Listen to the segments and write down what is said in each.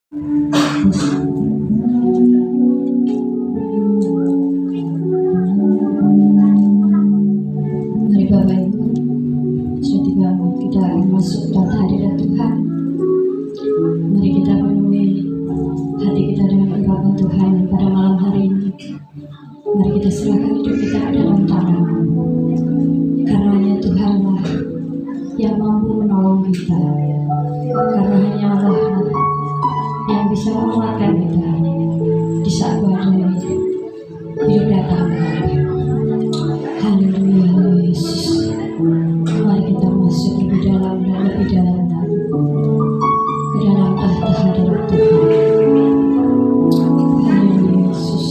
Mari Bapak Ibu, sudah tiba kita masuk dalam hadirat Tuhan. Mari kita penuhi hati kita dengan ungkapan Tuhan pada malam hari ini. Mari kita serahkan hidup kita ke dalam tangan, karena hanya Tuhanlah yang mampu menolong kita, karena hanya Allah yang bisa menguatkan kita di saat badai hidup datang. Haleluya Yesus. Mari kita masuk lebih dalam dan lebih dalam ke dalam tahta hadirat Tuhan. Haleluya Yesus.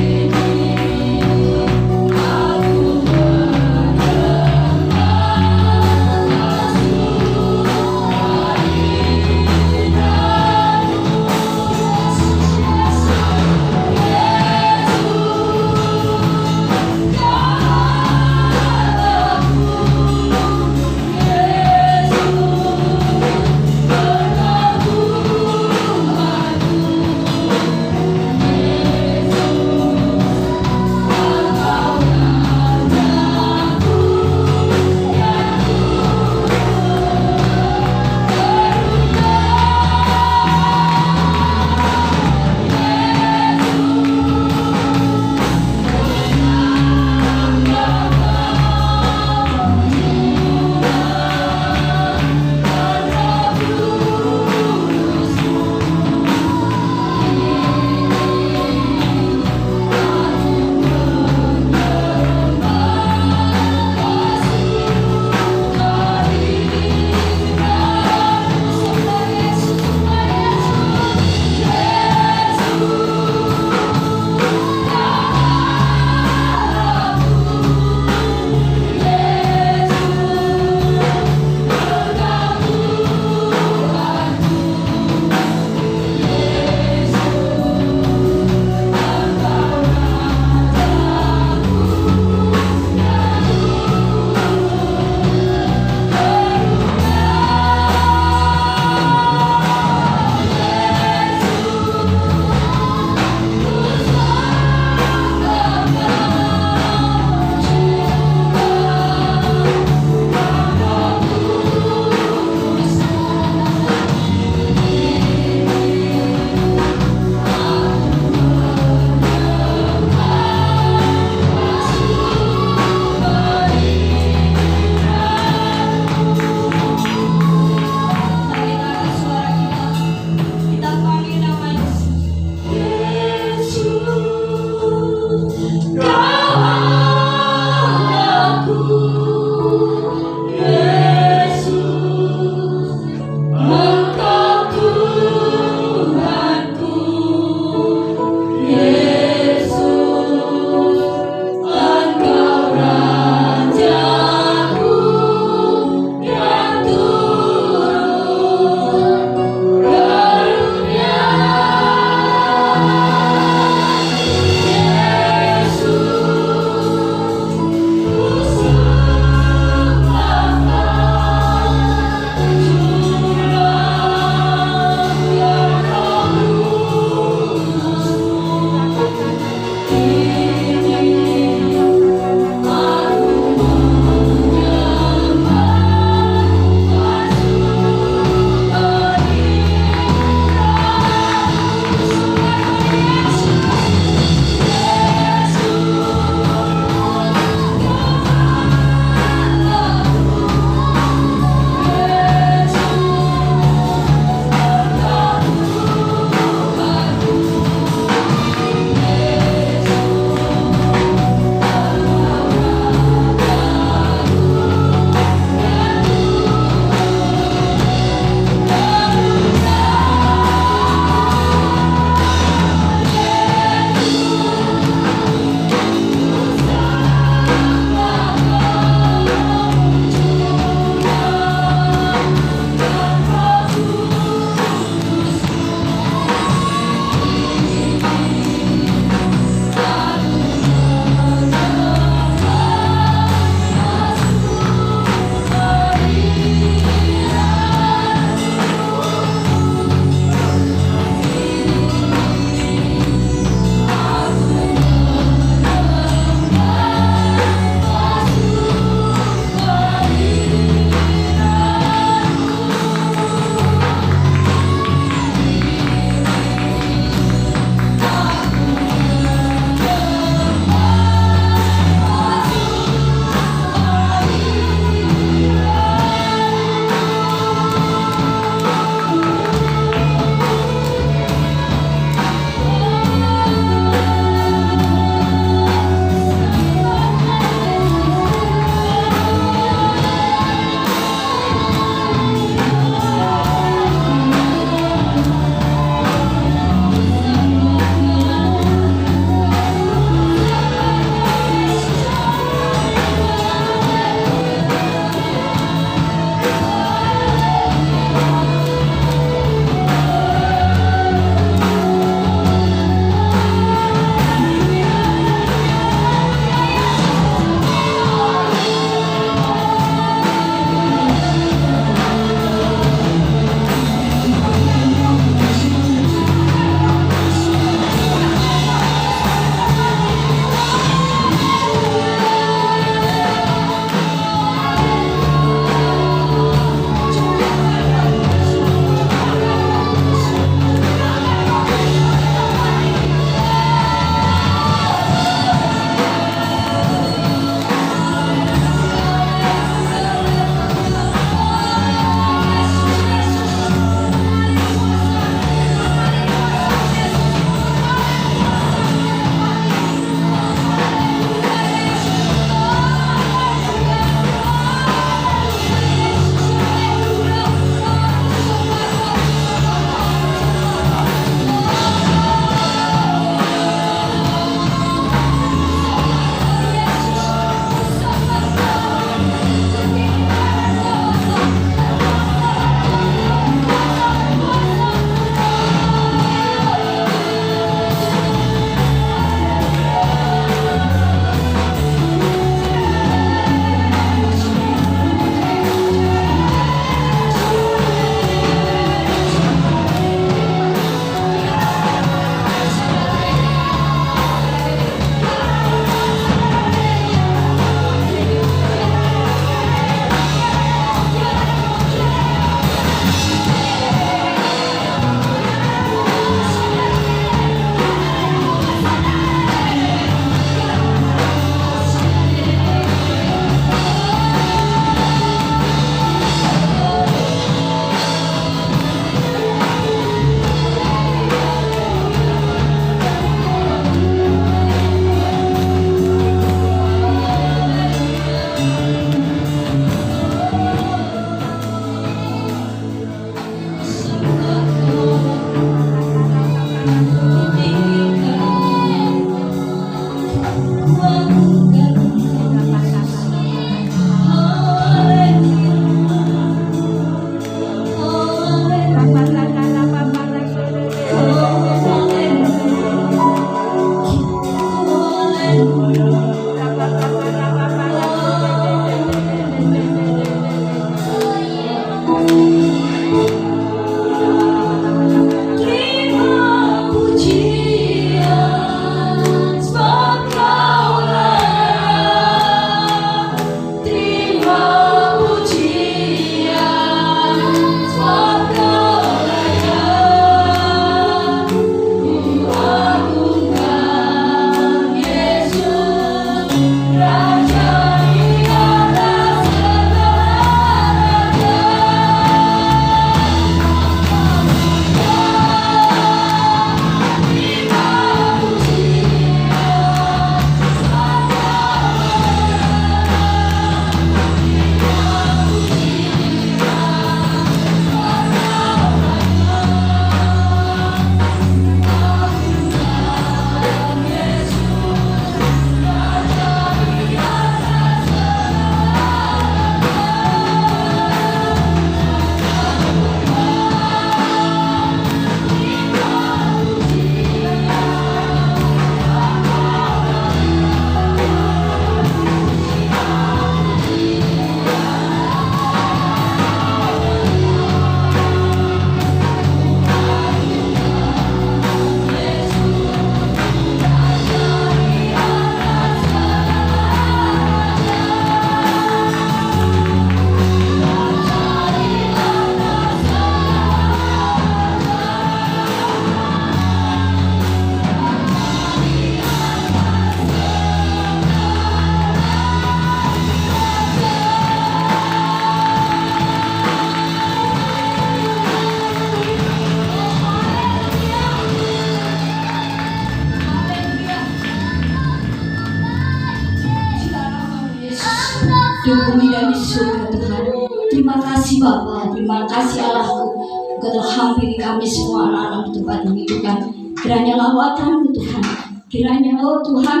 di bumi dan di surga Tuhan. Terima kasih Bapa, terima kasih Allahku. Engkau telah hampiri kami semua anak-anak di tempat ini Tuhan. Kiranya lawatan Tuhan, kiranya Tuhan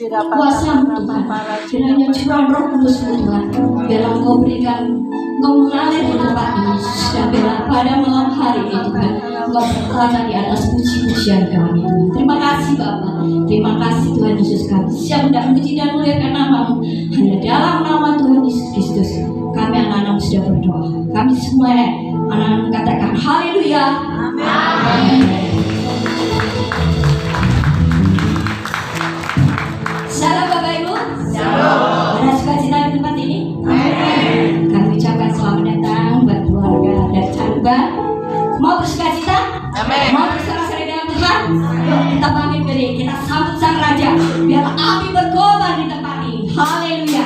kuasa-Mu Tuhan, kiranya curahan Roh Kudus Tuhan, biar Engkau berikan, Engkau mengalir di tempat ini, dan biar pada malam hari ini Tuhan, Engkau sertakan di atas puji-pujian kami Tuhan. Terima kasih Bapa, terima kasih Tuhan Yesus kami siap dan puji dan muliakan nama-Mu. Hanya dalam nama Tuhan Yesus Kristus kami anak-anak sudah berdoa. Kami semua anak-anak katakan haleluya. Amin. Salam Bapak Ibu. Salam. Ada sukacita di tempat ini? Amin. Kami ucapkan selamat datang buat keluarga dari Caruban. Mau bersukacita? Amin. Mau bersorak-sorai dengan Tuhan? Yuk kita pamit beri, kita sambut Sang Raja. Biar api berkobar di tempat ini. Haleluya.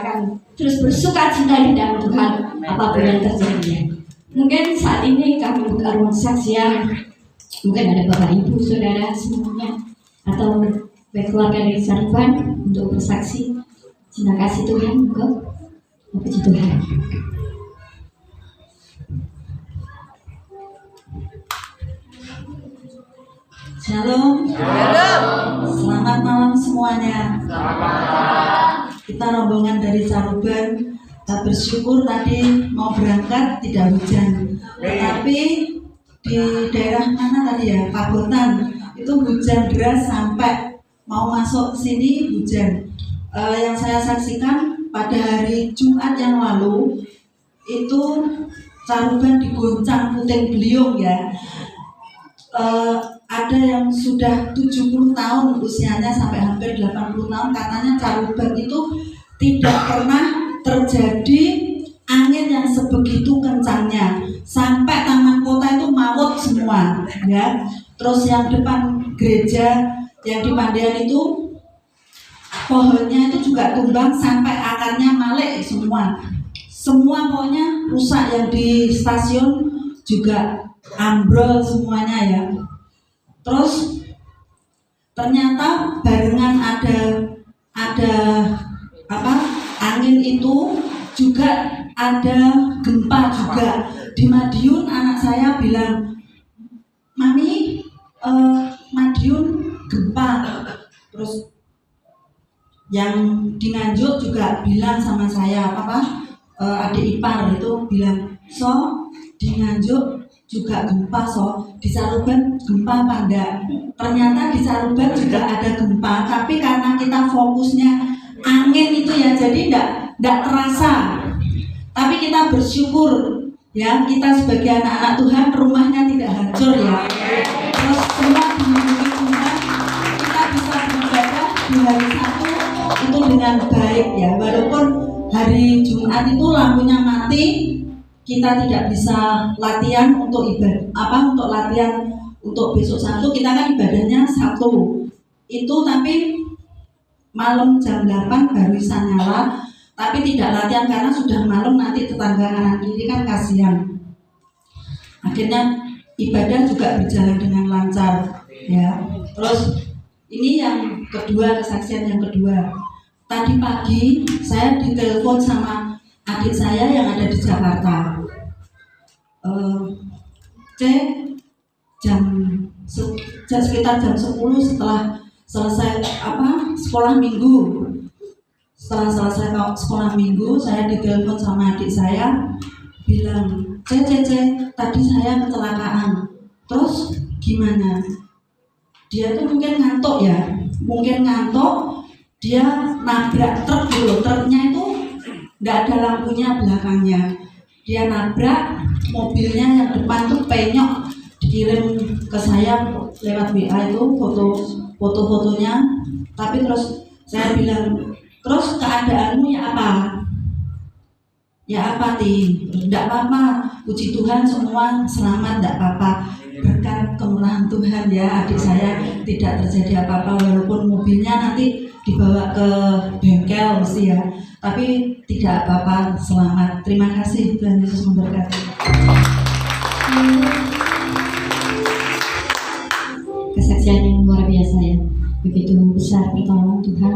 akan terus bersuka cita di dalam Tuhan apapun yang terjadi. Mungkin saat ini kami buka ruang saksian. Mungkin ada Bapak Ibu Saudara semuanya atau baik keluarga dari Sarban untuk bersaksi. Terima kasih Tuhan. Puji Tuhan. Shalom. Selamat malam semuanya. Kita rombongan dari Caruban. Kita bersyukur tadi mau berangkat tidak hujan. Tetapi di daerah mana tadi ya, Pagotan, itu hujan deras sampai mau masuk ke sini hujan. Yang saya saksikan pada hari Jumat yang lalu itu Caruban diguncang puting beliung ya. Ada yang sudah 70 tahun usianya sampai hampir 80 tahun, katanya Caruban itu tidak pernah terjadi angin yang sebegitu kencangnya sampai taman kota itu maut semua ya. Terus yang depan gereja yang di Pandean itu pohonnya itu juga tumbang sampai akarnya malek semua pokoknya rusak. Yang di stasiun juga ambrol semuanya ya. Terus ternyata barengan ada angin itu juga ada gempa juga. Di Madiun anak saya bilang, "Mami, Madiun gempa." Terus yang di Nganjuk juga bilang sama saya, adik ipar itu bilang, "So, di Nganjuk juga gempa, so di Caruban gempa apa enggak?" Ternyata di Caruban juga ada gempa, tapi karena kita fokusnya angin itu ya, jadi enggak terasa. Tapi kita bersyukur ya, kita sebagai anak-anak Tuhan rumahnya tidak hancur ya. Terus semua dilindungi Tuhan, kita bisa beribadah di hari Sabtu itu dengan baik ya. Walaupun hari Jumat itu lampunya mati, kita tidak bisa latihan untuk untuk latihan untuk besok Sabtu. Kita kan ibadahnya Sabtu itu, tapi malam jam 8 baru bisa nyala, tapi tidak latihan karena sudah malam, nanti tetangga kanan kiri kan kasihan. Akhirnya ibadah juga berjalan dengan lancar ya. Terus ini yang kedua, kesaksian yang kedua. Tadi pagi saya ditelepon sama adik saya yang ada di Jakarta. Sekitar jam 10 setelah selesai sekolah minggu. Setelah selesai sekolah minggu, saya ditelepon sama adik saya, bilang, "Ce, tadi saya kecelakaan." Terus gimana? Dia tuh mungkin ngantuk ya, dia nabrak truk dulu. Truknya itu nggak ada lampunya belakangnya. Dia nabrak, mobilnya yang depan tuh penyok, dikirim ke saya lewat WA itu foto-fotonya. Tapi terus saya bilang, "Terus keadaanmu ya apa?" "Ya apa, Ti? Enggak apa-apa, puji Tuhan semua selamat, enggak apa-apa. Berkat kemurahan Tuhan ya, adik saya tidak terjadi apa-apa, walaupun mobilnya nanti dibawa ke bengkel mesti ya, tapi tidak apa-apa, selamat. Terima kasih, Tuhan Yesus memberkati." Kesaksian yang luar biasa ya. Begitu besar pertolongan Tuhan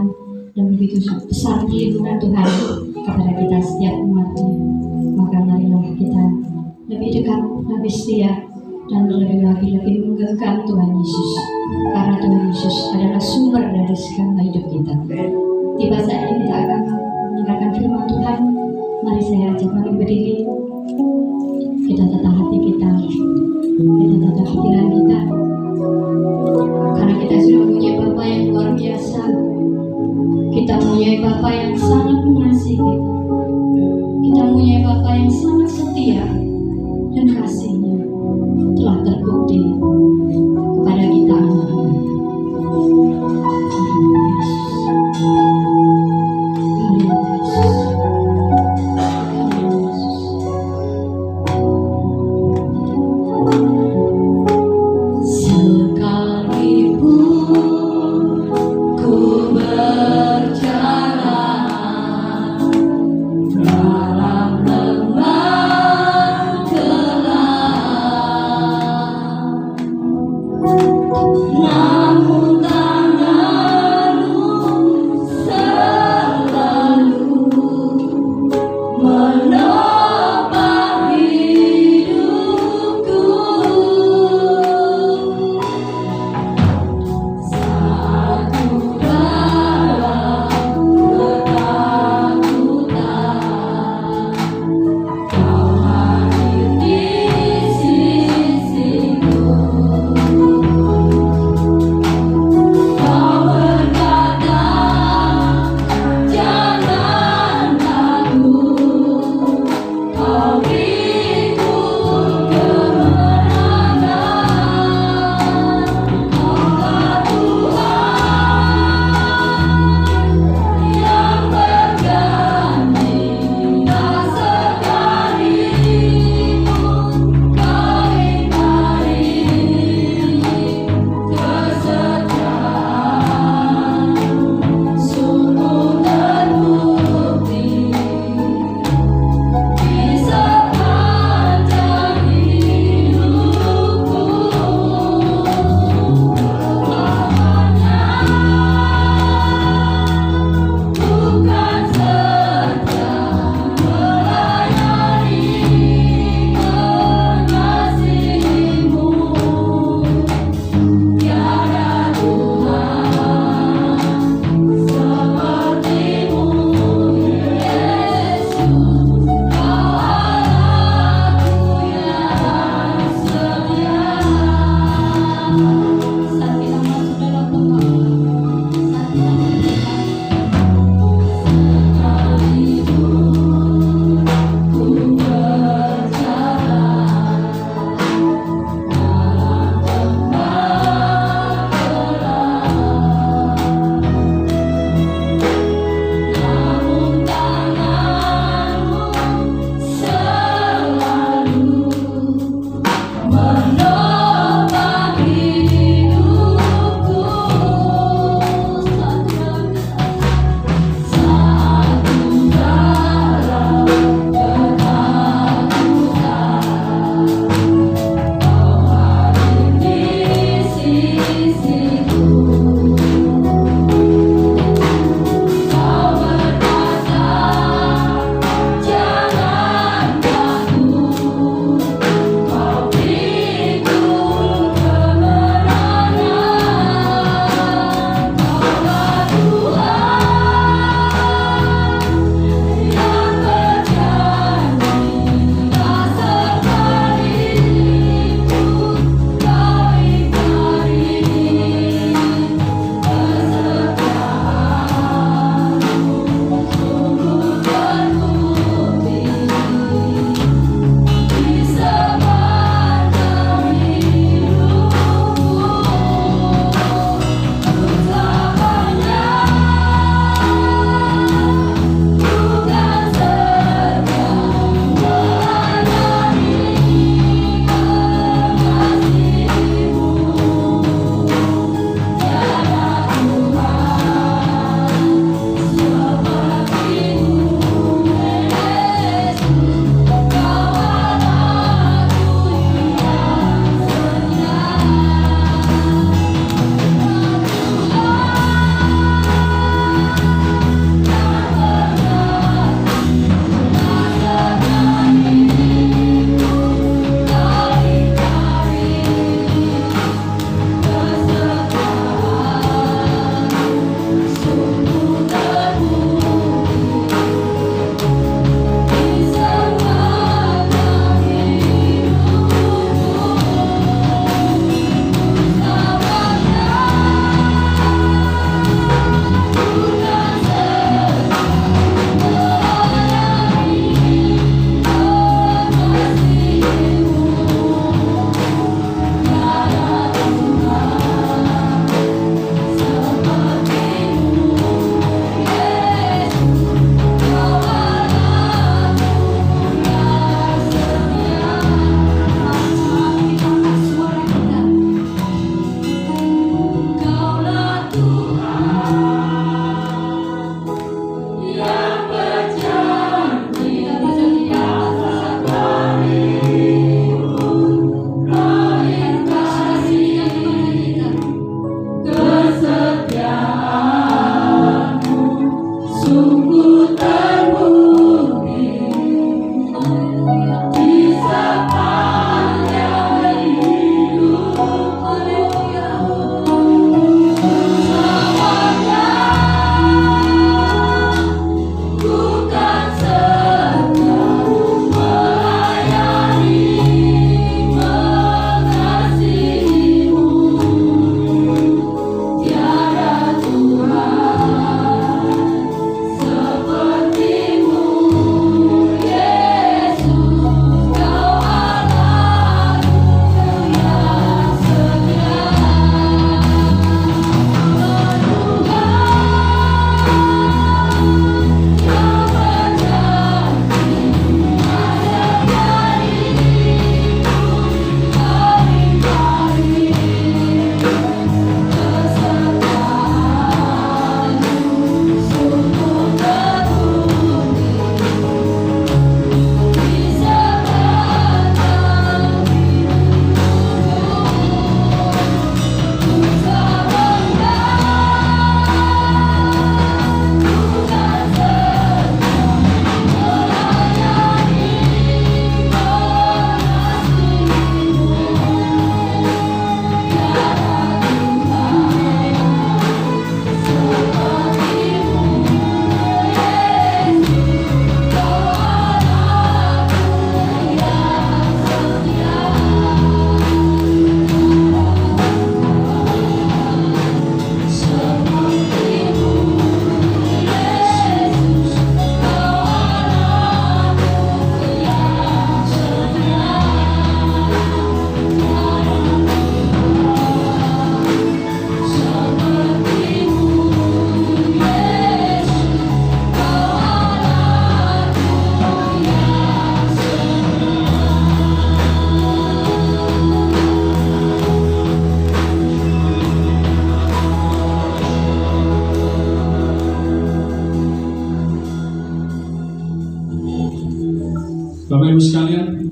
dan begitu besar perlindungan Tuhan kepada kita setiap umatnya. Maka marilah kita lebih dekat, lebih setia, dan lebih menggenggam Tuhan Yesus, karena Tuhan Yesus adalah sumber dari segala hidup kita. Tiba saat ini kita akan mendengarkan firman Tuhan. Mari saya ajak mari berdiri. Kita tata hati kita, kita tata pikiran kita, karena kita sudah punya Bapa yang luar biasa. Kita punya Bapa yang sangat mengasihi kita. Kita punya Bapa yang sangat setia, dan kasih-Nya telah terbukti kepada kita anak-anak.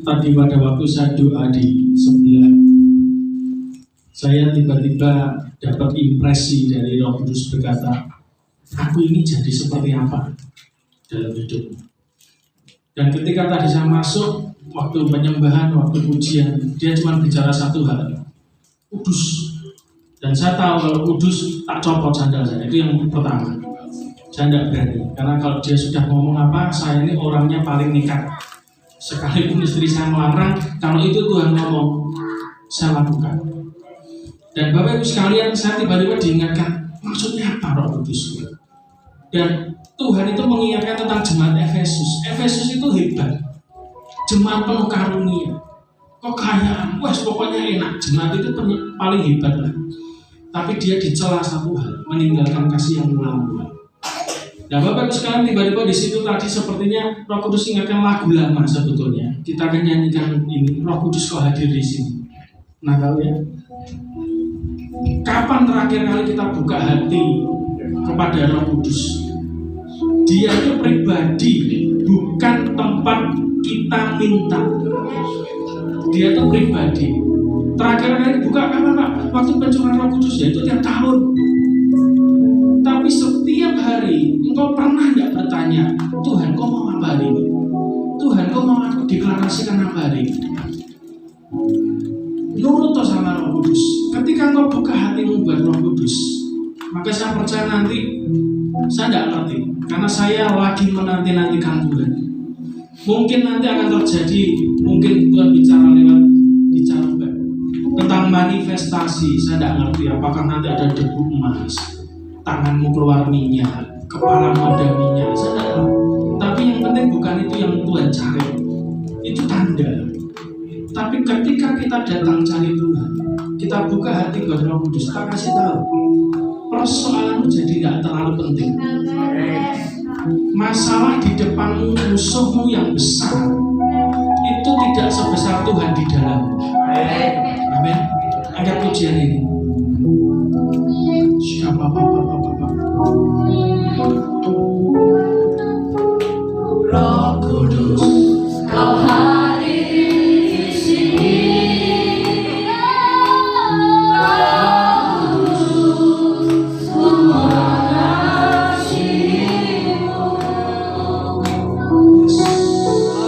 tadi pada waktu saya doa di sebelah, saya tiba-tiba dapat impresi dari Roh Kudus berkata, aku ini jadi seperti apa dalam hidup. Dan ketika tadi saya masuk, waktu penyembahan, waktu pujian, dia cuma bicara satu hal, kudus. Dan saya tahu kalau kudus tak copot sandal saya, itu yang pertama. Saya tidak berani, karena kalau dia sudah ngomong apa, saya ini orangnya paling nekat. Sekalipun istri saya melarang, kalau itu Tuhan ngomong, saya lakukan. Dan Bapak Ibu sekalian, saya tiba-tiba diingatkan, maksudnya apa Roh Kudus? Dan Tuhan itu mengingatkan tentang jemaat Efesus. Efesus itu hebat, jemaat penuh karunia, kekayaan, wah pokoknya enak. Jemaat itu paling hebat lah. Tapi dia dicela satu hal, meninggalkan kasih yang mula-mula. Nah Bapak Ibu sekalian, tiba-tiba di situ tadi sepertinya Roh Kudus ingatkan lagu lama sebetulnya. Kita akan nyanyikan ini, Roh Kudus kau hadir di sini. Nah tahu ya, kapan terakhir kali kita buka hati kepada Roh Kudus? Dia itu pribadi, bukan tempat kita minta. Dia itu pribadi. Terakhir kali buka kapan Pak? Waktu pencurahan Roh Kudus, yaitu tiap tahun. Tapi setiap hari engkau pernah nggak bertanya, Tuhan kau mau apa hari ini? Tuhan kau mau aku deklarasikan apa hari ini? Nurut toh sama Roh Kudus. Ketika engkau buka hatimu buat Roh Kudus, maka saya percaya nanti, saya tidak ngerti, karena saya lagi menanti-nantikan Tuhan. Mungkin nanti akan terjadi, mungkin Tuhan bicara lewat dicaruban tentang manifestasi. Saya tidak ngerti apakah nanti ada debu emas, tanganmu keluar minyak, kepalamu ada minyak, saya tidak tahu. Tapi yang penting bukan itu yang Tuhan cari, itu tanda. Tapi ketika kita datang cari Tuhan, kita buka hati kepada Roh Kudus, kita kasih tahu, persoalanmu jadi tidak terlalu penting. Masalah di depanmu, musuhmu yang besar, itu tidak sebesar Tuhan di dalammu. Amin. Angkat pujian ini. Roh Kudus, kau hadir di sini. Roh Kudus, semua kasih-Mu.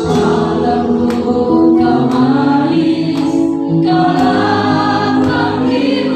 Kau lembut, kau manis, kau lapang di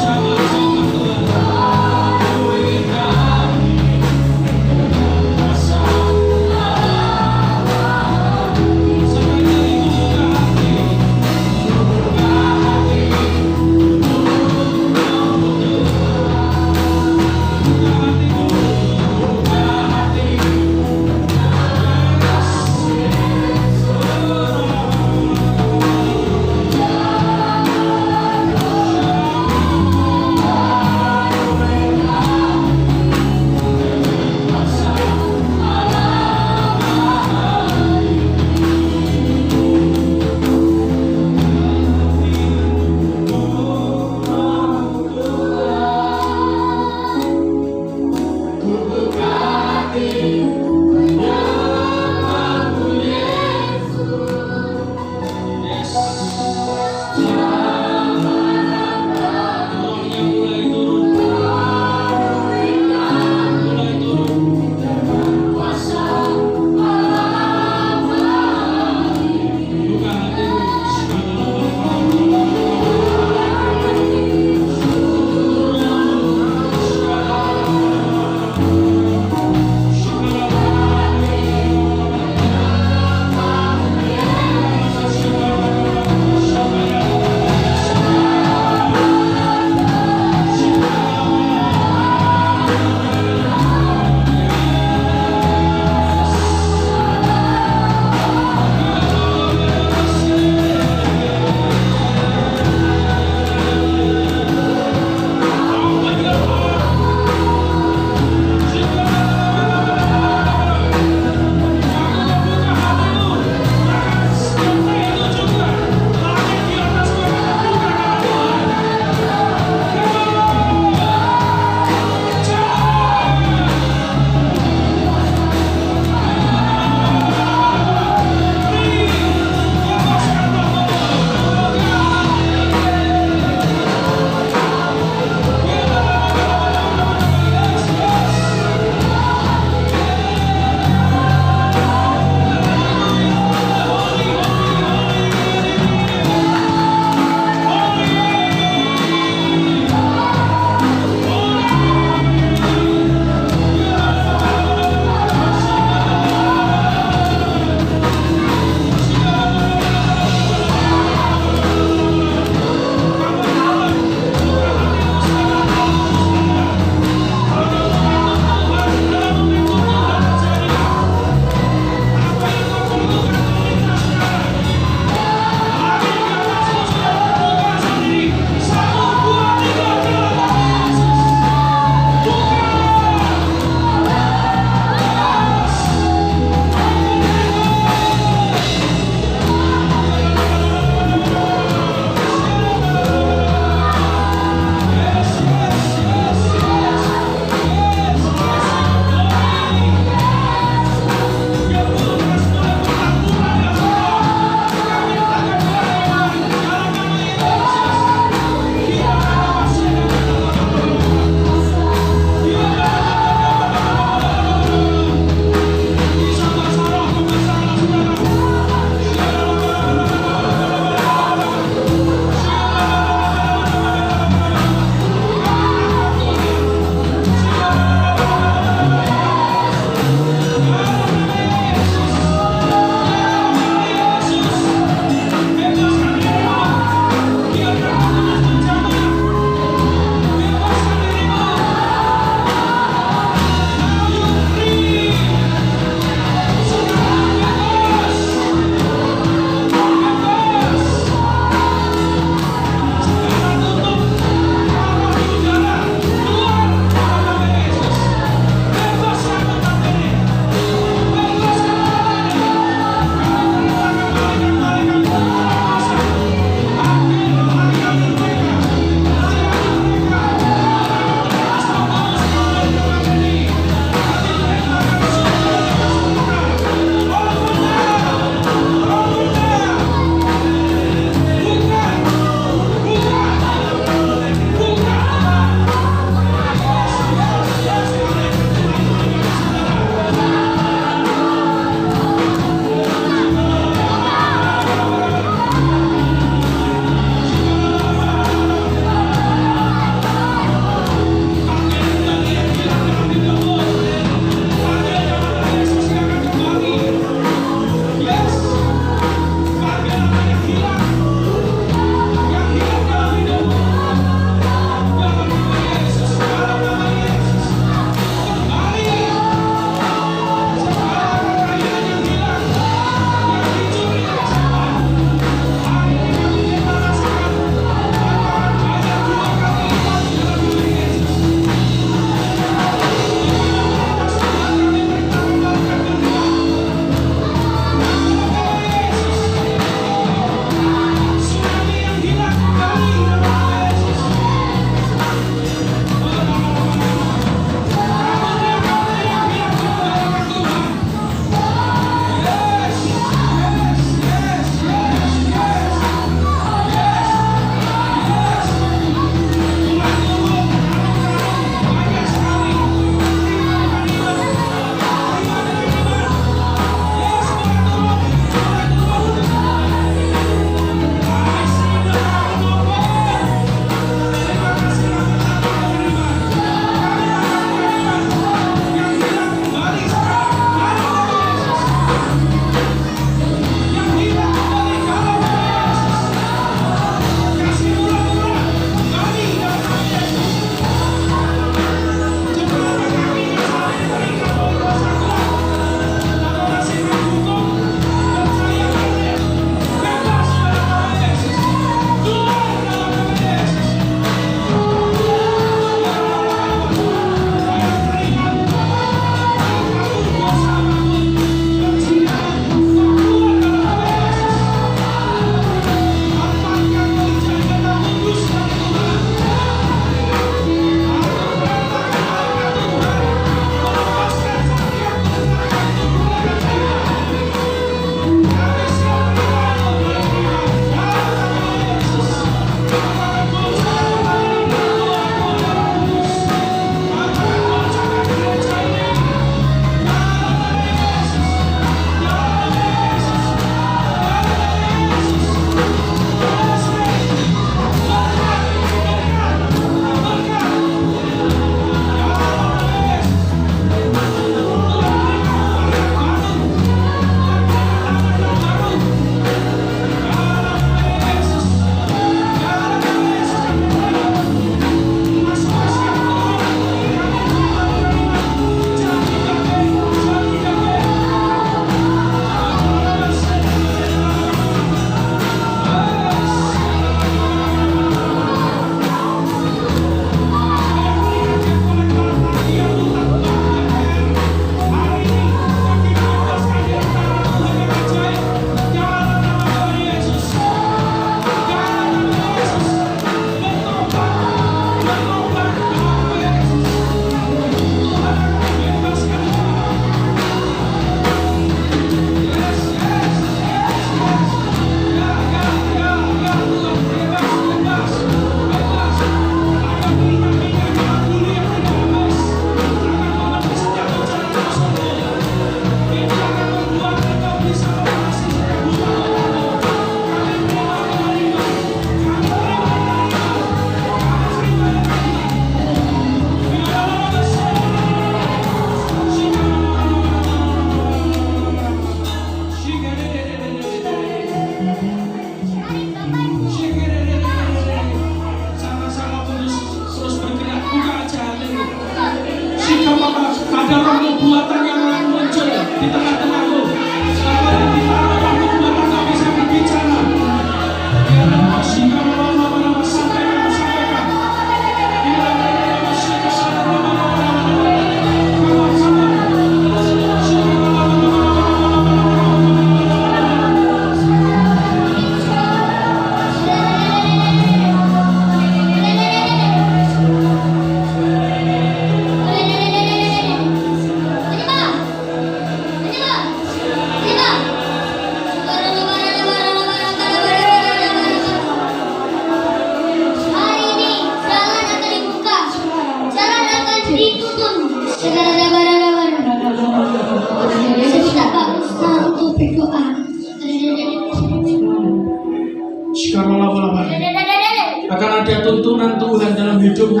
tuntunan Tuhan dalam hidupmu.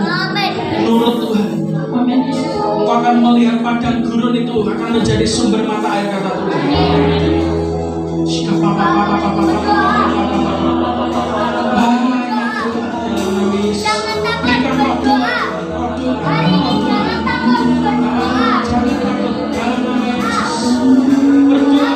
Menurut Tuhan. Kau akan melihat padang gurun itu akan menjadi sumber mata air, kata Tuhan. Berikan roh doa. Jangan takut dalam nama Yesus. Berdoa.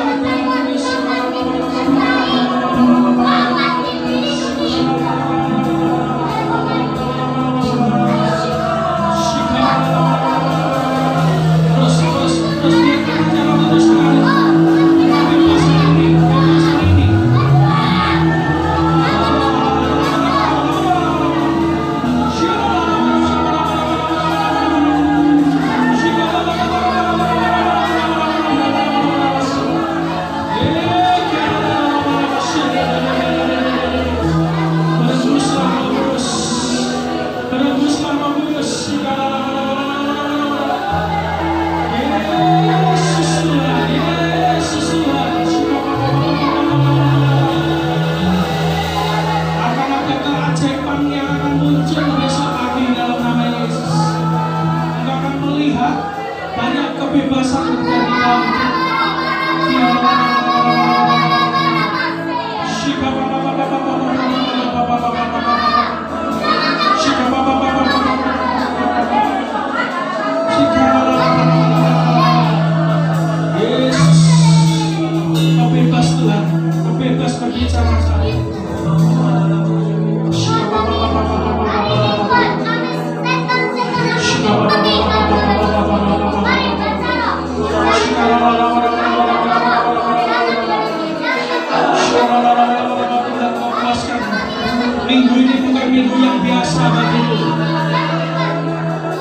Minggu ini bukan minggu yang biasa bagimu.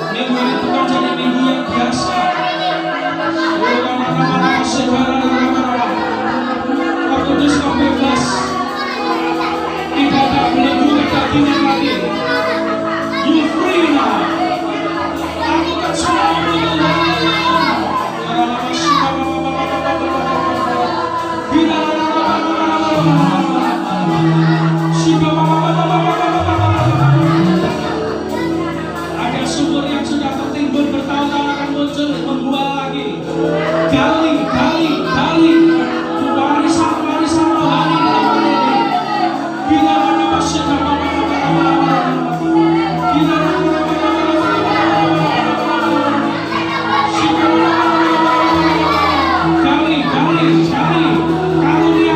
Minggu ini bukan jadi minggu yang biasa. Roh Kudus kau bebas. Tidak ada belenggu kedagingan lagi. You free now. Lakukan semua ada sumur yang sudah tertimbun bertahun-tahun akan muncul, membuah lagi. Gali, warisan rohani dalam ini. Bila mana masih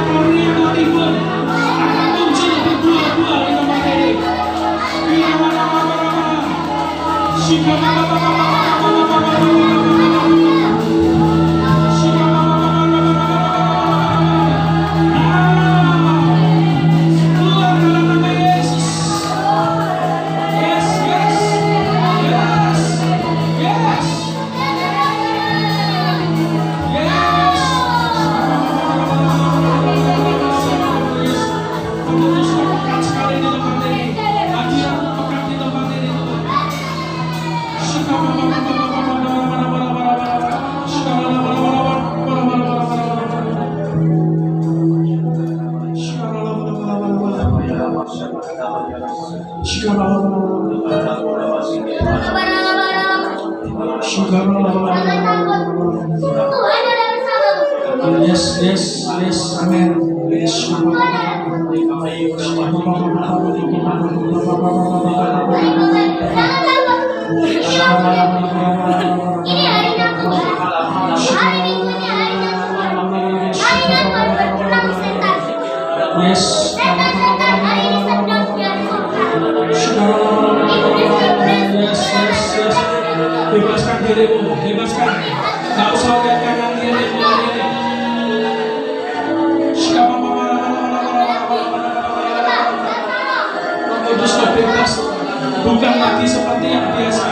karunia tertimbun akan muncul berbuah-buah di tempat ini. Bila mana Yes, amen. Ini harinya Tuhan. Hari Minggunya harinya Tuhan. Harinya Tuhan berperang setan. Setan hari ini sedang dihancurkan. Bebaskan dirimu, bebaskan. Gak usah lihat kanan kirimu lagi. Kudus bebas, bukan lagi seperti yang biasa.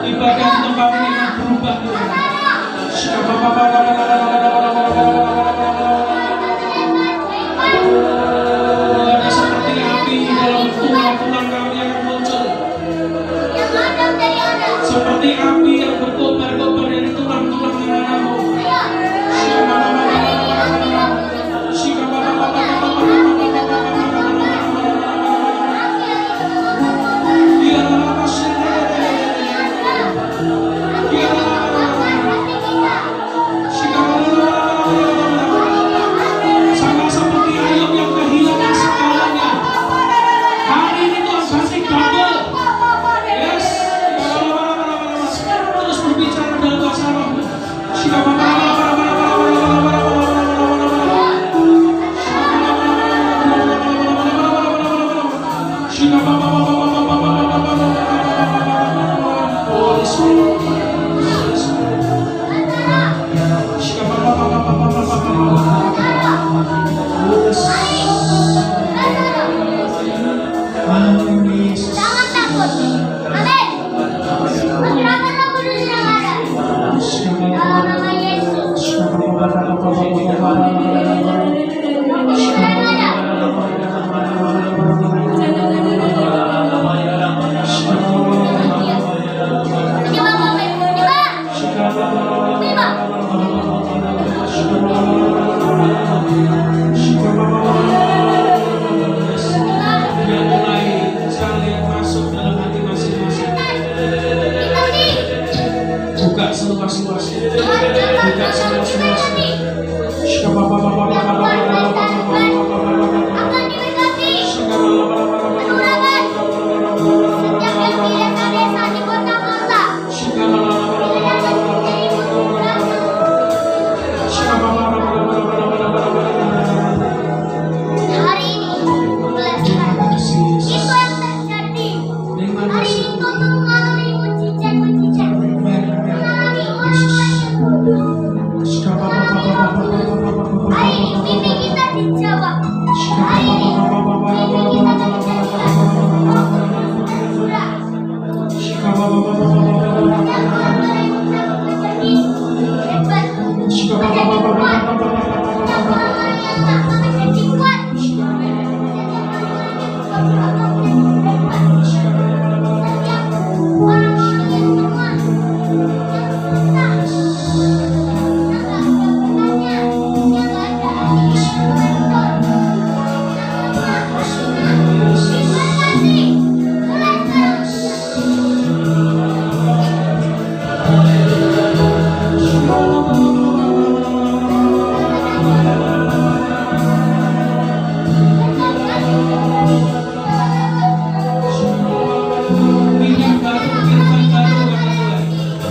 Ibadah di tempat ini akan berubah. Ada seperti api dalam tulang-tulang kami yang muncul. Seperti api yang berkobar-kobar dari tulang-tulang anak-anakmu. Holy Spirit. Holy Spirit. Jangan takut. Amin. Menyerahkan Roh Kudus yang ada. Dalam nama Yesus. Buka seluas-luasnya. Buka seluas-luasnya. Akan diberkati. Penurangan. Setiap yang di desa-desa di kota-kota. Hari ini, itu yang terjadi. Hari ini kau mengalami mujizat-mujizat. Mengalami hari ini mimpi kita dijawab. Hari ini mimpi kita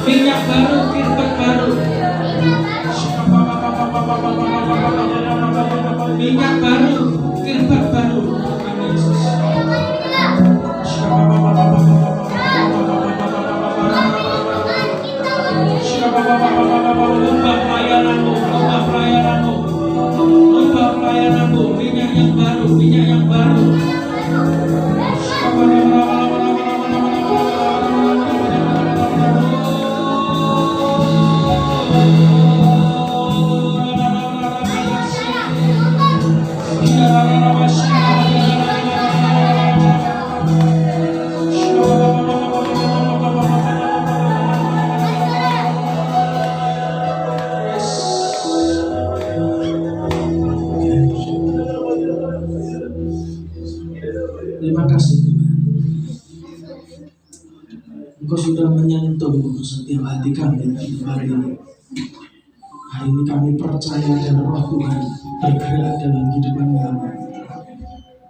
Minyak baru, kirbat baru. Minyak baru, kirbat baru. Amin Yesus. Ubah pelayananmu, ubah pelayananmu, ubah pelayananmu. Minyak yang baru, minyak yang baru. Terima kasih Tuhan. Engkau sudah menyentuh setiap hati kami hari ini. Hari ini kami percaya dan Roh Tuhan bergerak dalam kehidupan kami.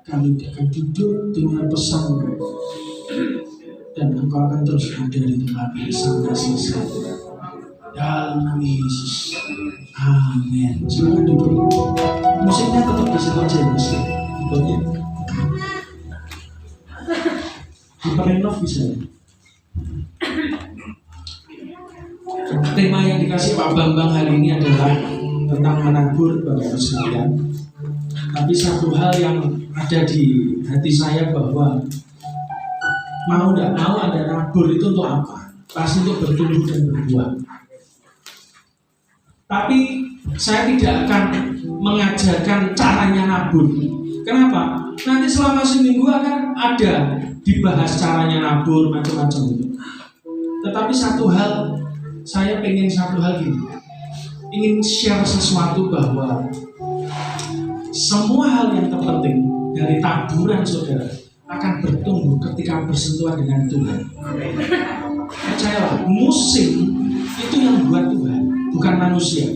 Kami akan duduk dengan pesan dan Engkau akan terus ada di tempat ini sampai selesai. Dalam nama Yesus. Amin. Silakan duduk. Musiknya tetap di situ aja, musik. Ikutnya. Diperenov bisa. Tema yang dikasih Pak Bambang hari ini adalah tentang menabur, Bapak-Ibu sekalian. Tapi satu hal yang ada di hati saya bahwa mau tidak mau ada nabur itu untuk apa? Pasti untuk bertumbuh dan berbuah. Tapi saya tidak akan mengajarkan caranya nabur. Kenapa? Nanti selama seminggu akan ada dibahas caranya nabur macam-macam itu. Tetapi satu hal, saya pengen satu hal gini, ingin share sesuatu bahwa semua hal yang terpenting dari taburan saudara akan bertumbuh ketika bersentuhan dengan Tuhan. Percayalah, musim itu yang buat Tuhan, bukan manusia.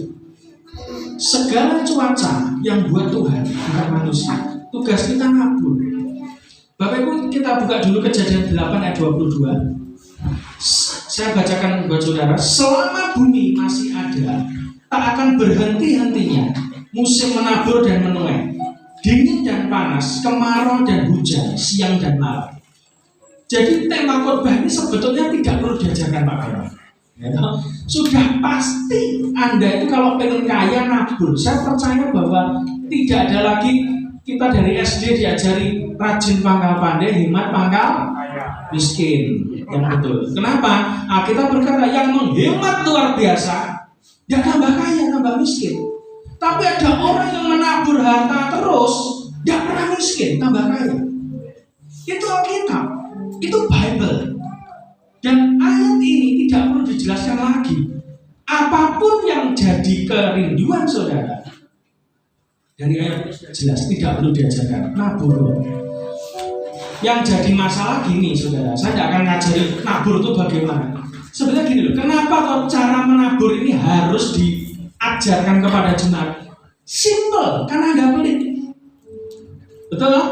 Segala cuaca yang buat Tuhan, bukan manusia. Tugas kita nabur. Bapak Ibu, kita buka dulu Kejadian 8 ayat 22. Saya bacakan buat saudara. Selama bumi masih ada, tak akan berhenti-hentinya musim menabur dan menuai, dingin dan panas, kemarau dan hujan, siang dan malam. Jadi tema khotbah ini sebetulnya tidak perlu diajarkan Pak Bambang. Ya, sudah pasti Anda itu kalau pengen kaya nabur. Saya percaya bahwa tidak ada lagi kita dari SD diajari rajin pangkal pandai, hemat pangkal miskin. Yang betul. Kenapa? Kita berkata yang menghemat luar biasa, tidak tambah kaya, tambah miskin. Tapi ada orang yang menabur harta terus, tidak pernah miskin, tambah kaya. Itu Alkitab, itu Bible. Dan ayat ini tidak perlu dijelaskan lagi. Apapun yang jadi kerinduan saudara, dari ayat jelas tidak perlu diajarkan. Nabur. Yang jadi masalah gini saudara, saya tidak akan ngajari nabur itu bagaimana. Sebenarnya gini loh, kenapa kok cara menabur ini harus diajarkan kepada jemaat? Simple, karena Anda pelit. Betul loh?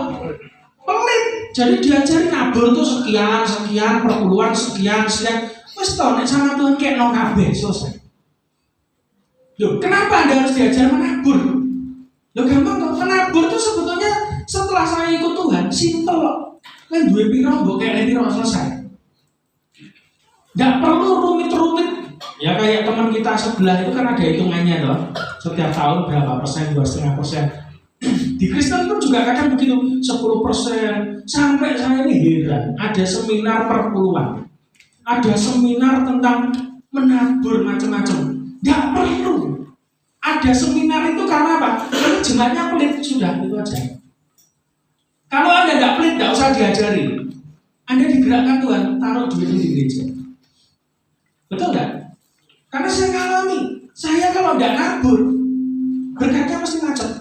Pelit. Jadi diajari nabur itu sekian, perpuluhan sekian. Wes toh nek sama Tuhan kayak no kabeh selesai. Loh, kenapa Anda harus diajar menabur? Loh gampang kok, menabur itu sebetulnya setelah saya ikut Tuhan, simple kok. Kan duwe piro mbok kene piro selesai. Nggak perlu rumit-rumit. Ya kayak teman kita sebelah itu kan ada hitungannya toh. Setiap tahun berapa persen, 2,5%. Di Kristen pun juga kadang begitu, 10%. Sampai saya ini heran, ada seminar perpuluhan, ada seminar tentang menabur macam-macam. Nggak perlu. Ada seminar itu karena apa? Karena jemaatnya pelit, sudah itu aja. Kalau Anda nggak pelit, nggak usah diajari. Anda digerakkan Tuhan, taruh duit di gereja. Betul nggak? Karena saya ngalami, saya kalau nggak nabur, berkatnya pasti macet.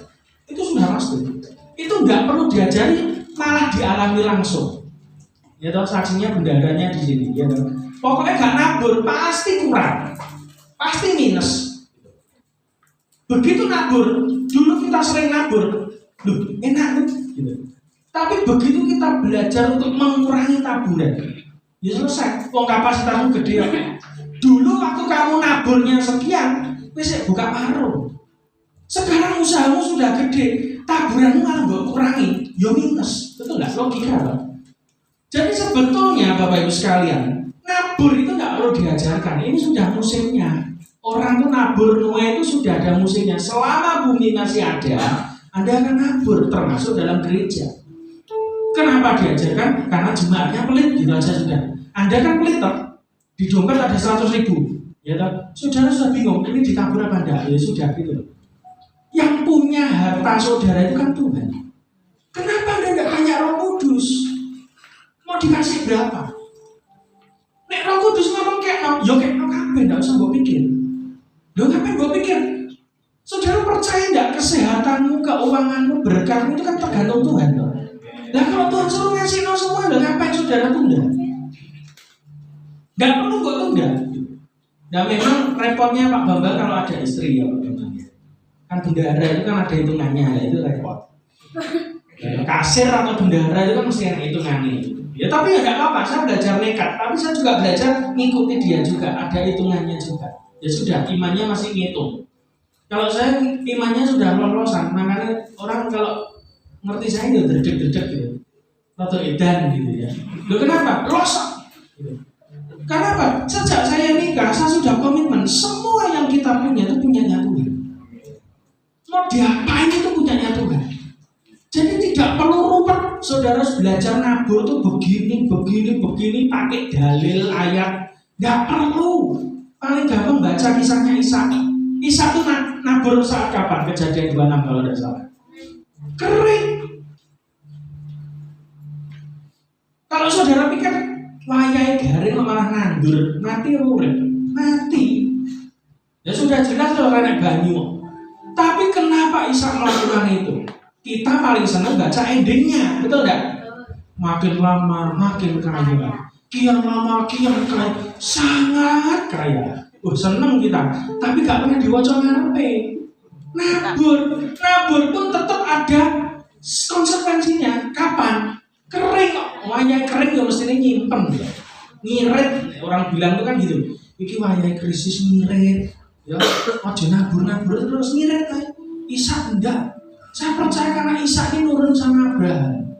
Itu sudah pasti. Itu nggak perlu diajari, malah dialami langsung. Ya toh, saksinya bendaharanya di sini. Ya toh. Pokoknya nggak nabur pasti kurang, pasti minus. Begitu nabur, dulu kita sering nabur, loh enak gitu. Tapi begitu kita belajar untuk mengurangi taburan, ya selesai. Kapasitasmu gede. Dulu waktu kamu naburnya sekian, wis buka warung. Sekarang usahamu sudah gede, taburanmu malah nggak kurangi, ya minus, betul nggak? Logika loh. Jadi sebetulnya Bapak Ibu sekalian, nabur itu nggak perlu diajarkan. Ini sudah musimnya. Orang tuh nabur nuai itu sudah ada musimnya. Selama bumi masih ada, Anda akan nabur, termasuk dalam gereja. Kenapa diajarkan? Karena jemaatnya pelit, gitu aja sudah. Anda kan pelit toh, di dompet ada 100.000, ya toh. Saudara sudah bingung, ini ditabur apa enggak? Ya sudah gitu. Yang punya harta saudara itu kan Tuhan. Kenapa Anda enggak tanya Roh Kudus? Mau dikasih berapa? Nek Roh Kudus ngomong kayak no, yo kayak no kabeh, enggak usah mbok pikir. Loh ngapain mbok pikir? Saudara percaya enggak kesehatanmu, keuanganmu, berkatmu itu kan tergantung Tuhan toh. Nah kalau Tuhan suruh ngasih no semua, loh ngapain saudara tunda? Enggak perlu kok tunda. Nah memang repotnya Pak Bambang kalau ada istri ya Pak Bambang. Kan bendahara itu kan ada hitungannya, ya itu repot. Kasir atau bendahara itu kan mesti ada hitungannya. Ya tapi ya nggak apa-apa, saya belajar nekat, tapi saya juga belajar ngikuti dia juga, ada hitungannya juga. Ya sudah, imannya masih ngitung. Kalau saya imannya sudah lolosan, makanya orang kalau ngerti saya itu dedek-dedek gitu, atau edan gitu ya. Loh kenapa? Losak. Gitu. Karena apa? Sejak saya nikah, saya sudah komitmen semua yang kita punya itu punyanya Tuhan. Mau diapain itu punyanya Tuhan. Jadi tidak perlu ruwet. Saudara harus belajar nabur tuh begini, pakai dalil ayat. Nggak perlu. Paling gampang baca kisahnya Ishak. Ishak tuh nabur saat kapan? Kejadian 26 kalau tidak salah. Kering. Kalau saudara pikir wayai garing malah nandur, mati urip, mati. Ya sudah jelas loh karena banyu. Tapi kenapa Ishak melakukan itu? Kita paling senang baca endingnya, betul enggak? Makin lama makin kaya, kian lama kian kaya, sangat kaya. Seneng kita, tapi gak pernah diwaca ngarepe. Nabur pun tetap ada konsekuensinya. Kapan? Kering kok, wayai kering ya mestinya nyimpen, ngirit. Orang bilang tuh kan gitu. Iki wayai krisis ngirit, ya. Aja nabur terus ngirit kan. Ishak enggak. Saya percaya karena Ishak ini nurun sama Abraham.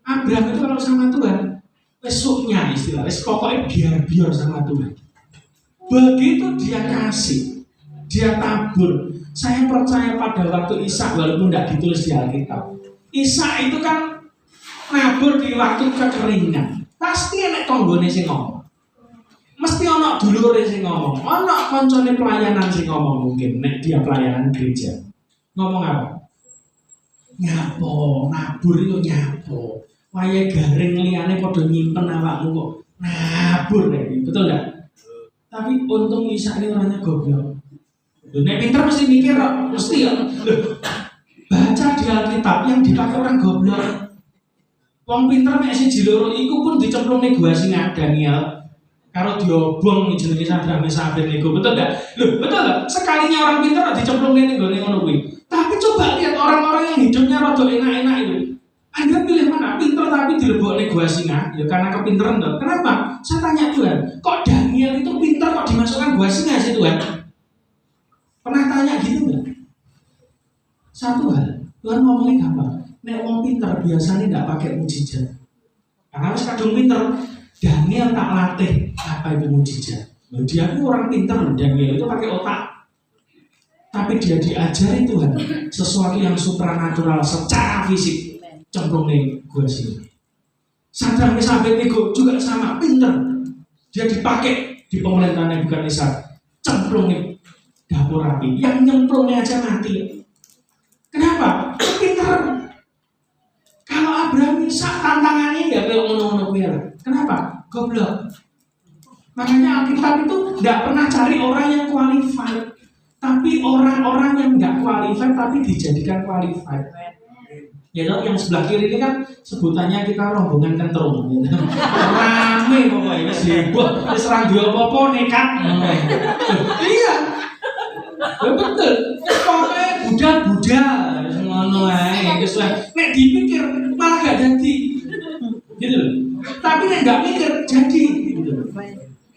Abraham itu kalau sama Tuhan, wes mesuknya istilahnya, pokoknya biar sama Tuhan. Begitu dia kasih, dia tabur. Saya percaya pada waktu Ishak, walaupun tidak ditulis di Alkitab, Ishak itu kan nabur di waktu kekeringan. Pasti enek tonggone sing ngomong. Mesti ana dulure sing ngomong, ana koncone pelayanan sing ngomong mungkin nek dia pelayanan gereja. Ngomong apa? Nyapo, nabur itu nyapo. Wayahe garing liyane padha nyimpen awakmu kok nabur iki, betul enggak? Tapi untung Ishak ini orangnya goblok. Nek pinter mesti mikir kok, mesti ya. Baca di Alkitab yang dipakai orang goblok. Wong pinter mek siji loro iku pun dicemplungne gua singa Daniel. Karo diobong jenenge Sadraq Mesakh Abednego, betul enggak? Loh, betul enggak? Sekalinya orang pinter dicemplungne ning gone ngono kuwi. Tapi coba lihat orang-orang yang hidupnya rada enak-enak itu. Anda pilih mana? Pinter tapi dilebokne gua singa, ya karena kepinteran toh. Kenapa? Saya tanya Tuhan, kok Daniel itu pinter kok dimasukkan gua singa sih Tuhan? Pernah tanya gitu enggak? Satu hal, Tuhan ngomongin gampang. Nek wong pinter biasanya tidak pakai mujizat. Karena wis kadung pinter, Daniel tak latih apa itu mujizat. Dia itu orang pinter, Daniel itu pakai otak. Tapi dia diajari Tuhan sesuatu yang supranatural secara fisik. Cemplungnya gua sini. Sadraq Mesakh Abednego juga sama, pinter. Dia dipakai di pemerintahan Nebukadnezar. Cemplungnya dapur api. Yang nyemplungnya aja mati. Kenapa? Pinter. Kalau Abraham Ishak tantangannya ya kayak ngono-ngono kuwi. Kenapa? Goblok. Makanya Alkitab itu tidak pernah cari orang yang qualified, tapi orang-orang yang nggak qualified tapi dijadikan qualified. Ya dong, yang sebelah kiri ini kan sebutannya kita rombongan kentrung. Gitu. Rame pokoknya, sibuk, diserang dua popo nekat. Iya, betul. Pokoknya Buddha, ngono ae. Nek dipikir malah gak jadi, gitu loh. Tapi nek nggak mikir jadi, gitu.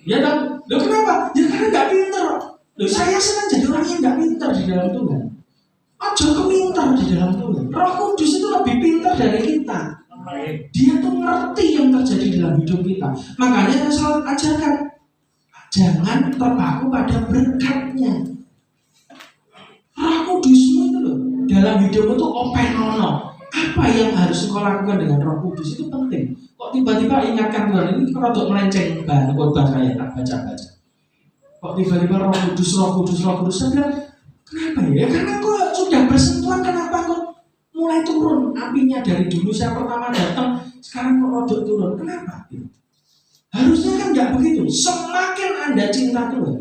Ya dong. Loh kenapa? Ya karena nggak pinter. Loh saya senang jadi orang yang nggak pinter di dalam Tuhan. Aja kepintar di dalam Tuhan. Roh Kudus itu lebih pintar dari kita. Dia tuh ngerti yang terjadi dalam hidup kita. Makanya saya selalu ajarkan, jangan terpaku pada berkatnya. Roh Kudusmu itu loh, dalam hidupmu tuh openono. Apa yang harus kau lakukan dengan Roh Kudus itu penting. Kok tiba-tiba ingatkan Tuhan, ini kalau melenceng bahan khotbah saya tak baca-baca. Kok tiba-tiba Roh Kudus, saya bilang, kenapa ya? Karena kau sudah bersentuhan, kenapa kau mulai turun apinya dari dulu saya pertama datang, sekarang kok rodok turun, kenapa? Harusnya kan nggak begitu. Semakin Anda cinta Tuhan,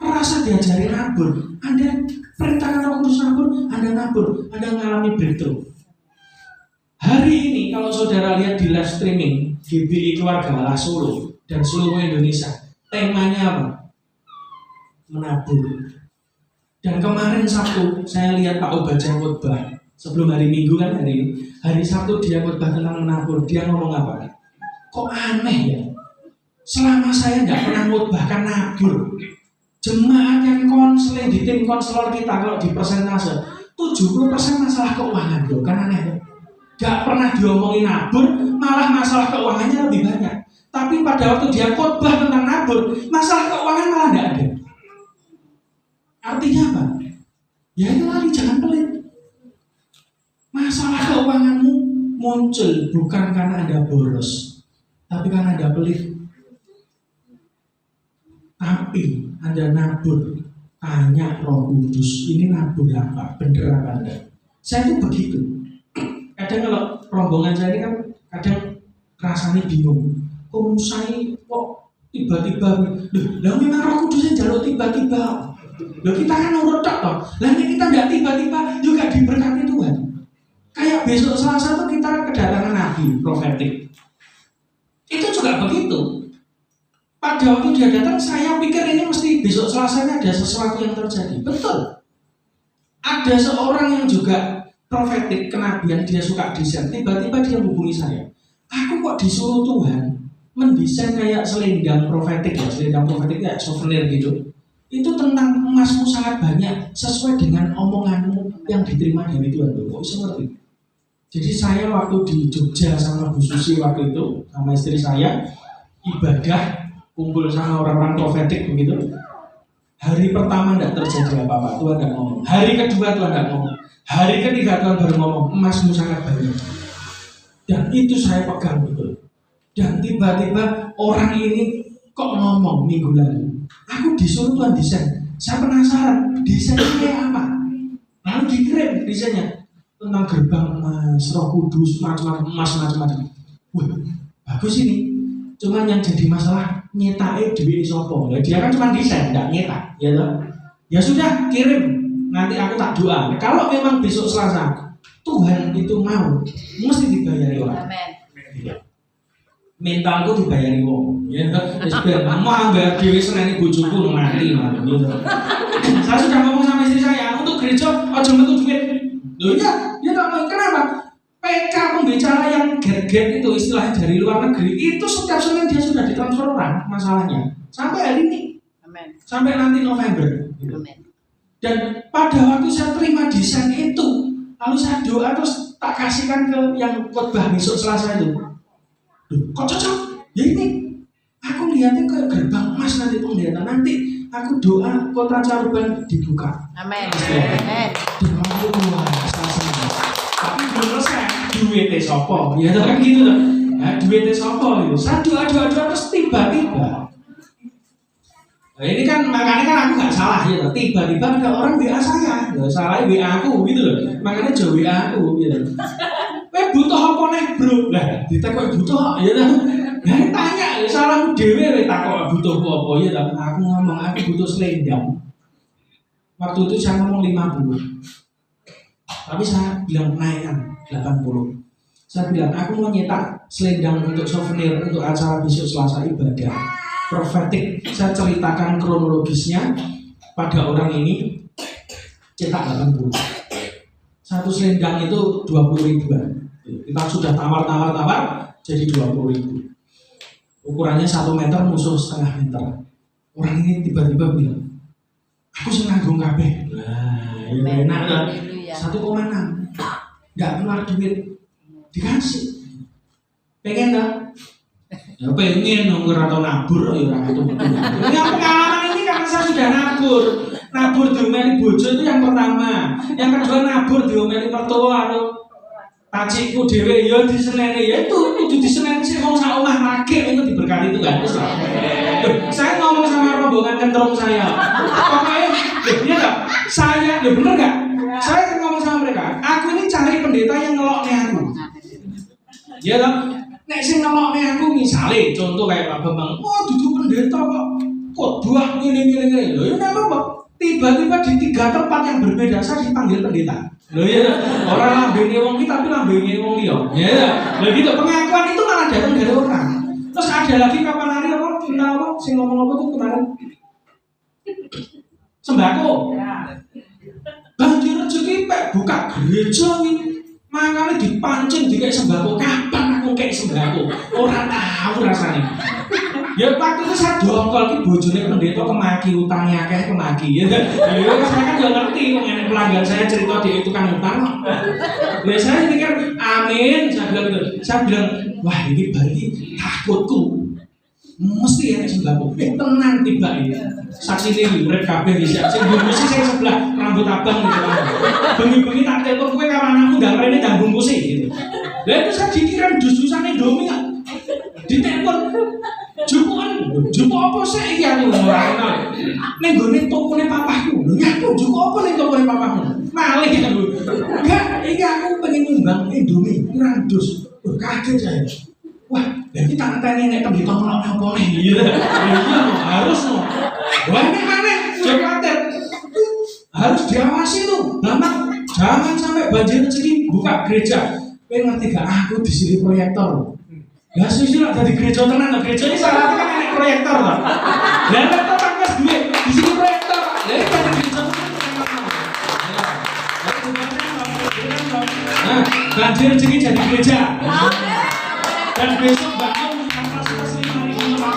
rasa diajari nabur, Anda perintahkan Roh Kudus nabur, Anda nabur, Anda mengalami breakthrough. Hari ini kalau saudara lihat di live streaming GBI Keluarga Allah Solo dan seluruh Indonesia, temanya apa? Menabur. Dan kemarin Sabtu saya lihat Pak Obaja khotbah sebelum hari Minggu kan hari Sabtu dia khotbah tentang menabur. Dia ngomong apa? Kok aneh ya? Selama saya nggak pernah khotbahkan nabur, jemaat yang konseling di tim konselor kita kalau di persentase 70% masalah keuangan loh, kan aneh ya? Gak pernah diomongin nabur, malah masalah keuangannya lebih banyak. Tapi pada waktu dia khotbah tentang nabur, masalah keuangan malah gak ada. Artinya apa? Ya itu lagi, jangan pelit. Masalah keuanganmu muncul bukan karena Anda boros, tapi karena Anda pelit. Tapi Anda nabur, tanya Roh Kudus, ini nabur apa? Bener apa enggak? Saya itu begitu. Kadang kalau rombongan saya ini kan kadang rasanya bingung. Kok saya kok tiba-tiba, lah memang Roh Kudusnya jalur tiba-tiba. Loh kita kan nurut tak toh. Lah kita nggak tiba-tiba juga diberkati Tuhan. Kayak besok Selasa tuh kita kedatangan nabi profetik. Itu juga begitu. Pada waktu dia datang, saya pikir ini mesti besok Selasanya ada sesuatu yang terjadi. Betul. Ada seorang yang juga profetik kenabian, dia suka desain. Tiba-tiba dia hubungi saya. Aku kok disuruh Tuhan mendesain kayak selendang profetik ya, selendang profetik kayak souvenir gitu. Itu tentang emasmu sangat banyak sesuai dengan omonganmu yang diterima dari Tuhan. Kok bisa ngerti? Jadi saya waktu di Jogja sama Bu Susi waktu itu sama istri saya ibadah kumpul sama orang-orang profetik begitu. Hari pertama tidak terjadi apa-apa, Tuhan tidak ngomong. Hari kedua Tuhan tidak ngomong. Hari ketiga Tuhan baru ngomong, emasmu sangat banyak. Dan itu saya pegang betul. Dan tiba-tiba orang ini kok ngomong minggu lalu. Aku disuruh Tuhan desain. Saya penasaran, desainnya kayak apa? Lalu dikirim desainnya tentang gerbang emas, Roh Kudus, macam-macam emas, macam-macam. Wah, bagus ini. Cuman yang jadi masalah nyetake duit sopo. Ya, dia kan cuma desain, enggak nyetak, ya toh. Ya sudah, kirim. Nanti aku tak doa. Kalau memang besok Selasa Tuhan itu mau, mesti dibayari orang. Amin. Mentalku dibayari wong. Ya toh. Wis ben mau bayar dhewe seneni bojoku mati gitu. Saya sudah ngomong sama istri saya, untuk gereja aja metu duit. Loh iya, dia tak mau. Kenapa? PK pembicara yang get-get itu istilahnya dari luar negeri itu setiap Senin dia sudah ditransfer orang masalahnya sampai hari ini. Amin. Sampai nanti November gitu. Amin. Dan pada waktu saya terima desain itu lalu saya doa terus tak kasihkan ke yang khotbah besok Selasa itu. Loh, kok cocok? Ya ini aku lihatnya ke gerbang emas nanti penglihatan nanti aku doa kota Caruban dibuka. Amin. Amin. Wah, tapi belum selesai. Duitnya sopo, ya kan gitu loh. Nah, duitnya sopo itu. Saya doa terus tiba-tiba. Nah, ini kan makanya kan aku nggak salah ya. Tiba-tiba ada orang WA saya, nggak salah WA aku gitu loh. Makanya jauh WA aku gitu. Butuh apa nih bro? Lah, ditakut butuh ya kan? Nah, tanya salahmu dewe takut butuh apa ya kan? Aku ngomong aku butuh selendang. Waktu itu saya ngomong 50. Tapi saya bilang naikkan 80. Saya bilang aku mau nyetak selendang untuk souvenir untuk acara besok Selasa ibadah profetik. Saya ceritakan kronologisnya pada orang ini cetak 80. Satu selendang itu 20 ribuan. Kita sudah tawar jadi 20 ribu. Ukurannya 1 meter musuh setengah meter. Orang ini tiba-tiba bilang, aku senanggung kabeh. Nah, ini enak kan? 1,6 nggak keluar duit dikasih pengen tak? Ya pengen nomor atau nabur ya orang itu betul. Ini pengalaman ini karena saya sudah nabur diomeli bojo itu yang pertama, yang kedua nabur diomeli mertua atau tacikku dewe ya diseneni ya itu diseneni sih mau sak omah lagi itu diberkati itu kan. Saya ngomong sama rombongan kentrung saya pokoknya dia tak saya ya bener gak? Saya ngomong sama mereka, aku ini cari pendeta yang ngeloknya aku. Ya kan? Nek sing ngeloknya aku misalnya contoh kayak Pak Bambang, duduk pendeta kok buah ini. Loh ya apa? Tiba-tiba di 3 tempat yang berbeda saya dipanggil pendeta. Loh ya, orang lambene wong iki tapi lambene wong liya. Ya. Loh gitu, pengakuan itu malah datang dari orang. Terus ada lagi kapan hari apa sing ngomong apa tuh kemarin? Sembako. Banjir rezeki pek buka gereja ini makanya dipancing dikasih sembako. Kapan aku kayak sembako? Orang tahu rasanya. Ya waktu itu saya dongkol ki bojone pendeta kemaki utangnya akeh kemaki ya kan. Ya saya kan enggak ngerti mengenai pelanggan saya cerita dia itu kan utang. Ya saya pikir amin, saya bilang gitu. Saya bilang wah ini berarti takutku. Mesti ya sembako. Tenang tiba ini. Saksi ini urip kabeh iki sing bungkusi sing sebelah rambut abang gitu. Bengi-bengi tak telepon kowe karo anakmu ndang rene ndang bungkusi gitu. Lah itu saya dikirim dus-dusane Indomie kok. Ditelepon Jupo apa sih iki aku ora kenal. Ning gone tokone papahku. Lho ya aku jupo apa ning tokone papahmu? Malih aku. Enggak, iki aku pengen nyumbang Indomie pirang dus. Kaget saya. Wah, jadi tante nek pendeta melok apa nih? Iya. Iya, harus no. Wah, ini aneh, jangan harus diawasi tuh. Jangan sampai banjir rezeki buka gereja. Pengen ngerti gak aku di sini proyektor. Ya sih lah jadi gereja tenan, gereja ini syaratnya kan ada proyektor lah. Dan laptop pakai duit di sini proyektor. Jadi jadi gereja nah, banjir rezeki jadi gereja. Dan besok bangun kapasitas 5.000 orang.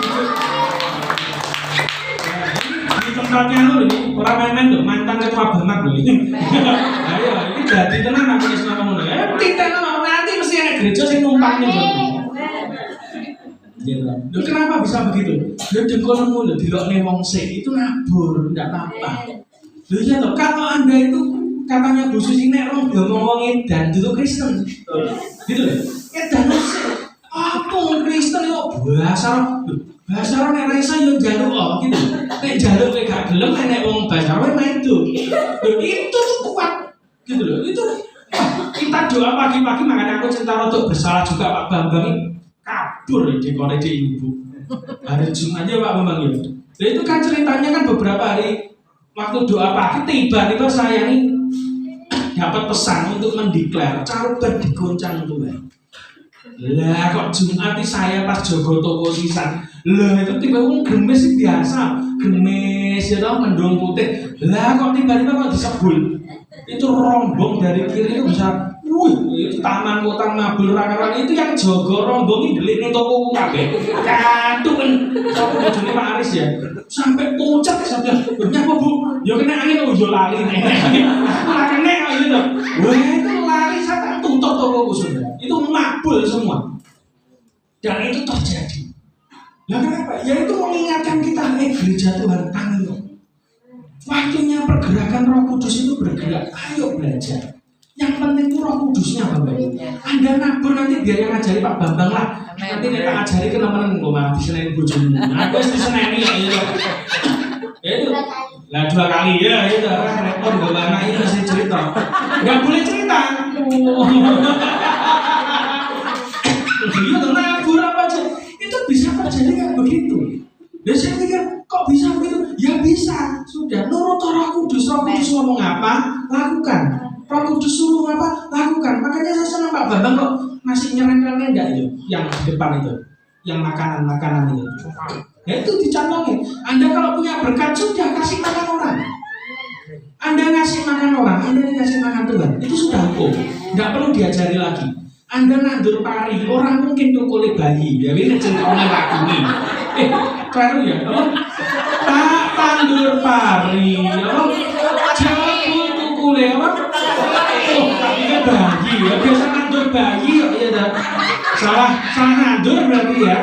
Di tempatnya lu ini orang main-main tuh mantan ketua Bamak loh ini. Ayo ini jadi tenan aku selama ngono. Tidak gereja sing numpangnya gitu. Loh, kenapa bisa begitu? Loh, dengkulmu loh dilokne wong sik itu nabur, ndak apa. Loh iya toh, kalau Anda itu katanya Bu Susi nek rong ngomong wong edan itu Kristen. Gitu loh. Edan sik. Apa wong Kristen yo bahasa nek ra iso yo njaluk gitu. Nek njaluk kowe gak gelem nek wong bahasa main tuh. Loh itu kuat gitu loh. Itu kita doa pagi-pagi makanya aku cerita untuk bersalah juga Pak Bambang kabur di koreksi ibu. Hari Jumatnya Pak Bambang ya. Nah, itu kan ceritanya kan beberapa hari waktu doa pagi tiba-tiba saya ini dapat pesan untuk mendeklar coba digoncang Tuhan. Lah kok Jumat saya pas jogo toko sisan. Lah itu tiba-tiba gemes biasa, gemes ya tau mendung putih. Lah kok tiba-tiba kok disebul. Itu rombong dari kiri itu bisa itu taman kota mabul rakan itu yang jogo rombong ini delik ning toko kabeh. Katun sapa bojone Pak Aris ya. Sampai pucat sampai nyapa Bu? Ya kena angin yo lali nek. Lah kena kok gitu. Wah itu lari saya tak tutup tokoku sudah. Itu mabul semua. Dan itu terjadi. Lah kenapa? Ya itu mengingatkan kita gereja Tuhan ayo. Waktunya pergerakan Roh Kudus itu bergerak. Ayo belajar. Yang penting itu Roh Kudusnya Bapak. Anda nabur nanti biar yang ngajari Pak Bambang lah. Nanti kita ngajari ke teman-teman gue malah disenain bojomu. Aku harus disenain ya itu. Ya itu. Lah 2 kali ya itu. Repot gue lama ini masih cerita. Gak boleh cerita. Dia tuh nabur apa aja. Itu bisa terjadi kayak begitu. Dan saya pikir kok bisa begitu? Ya bisa. Sudah nurut Roh Kudus. Roh Kudus ngomong apa? Lakukan. Roh Kudus suruh apa? Lakukan. Makanya saya senang Pak Bambang kok masih nyerang-nyerang enggak itu yang di depan itu, yang makanan-makanan itu. Ya itu dicantongi. Anda kalau punya berkat sudah kasih makan orang. Anda ngasih makan orang, Anda dikasih makan Tuhan. Itu sudah hukum. Enggak perlu diajari lagi. Anda nandur pari, orang mungkin tukule bayi. Ya ini ceritanya lagu nih. Keren ya. Tak tandur pari. Jawab tukule apa? Oh, tapi kan bayi. Ya biasa nandur bayi kok ya dah. Salah nandur berarti ya.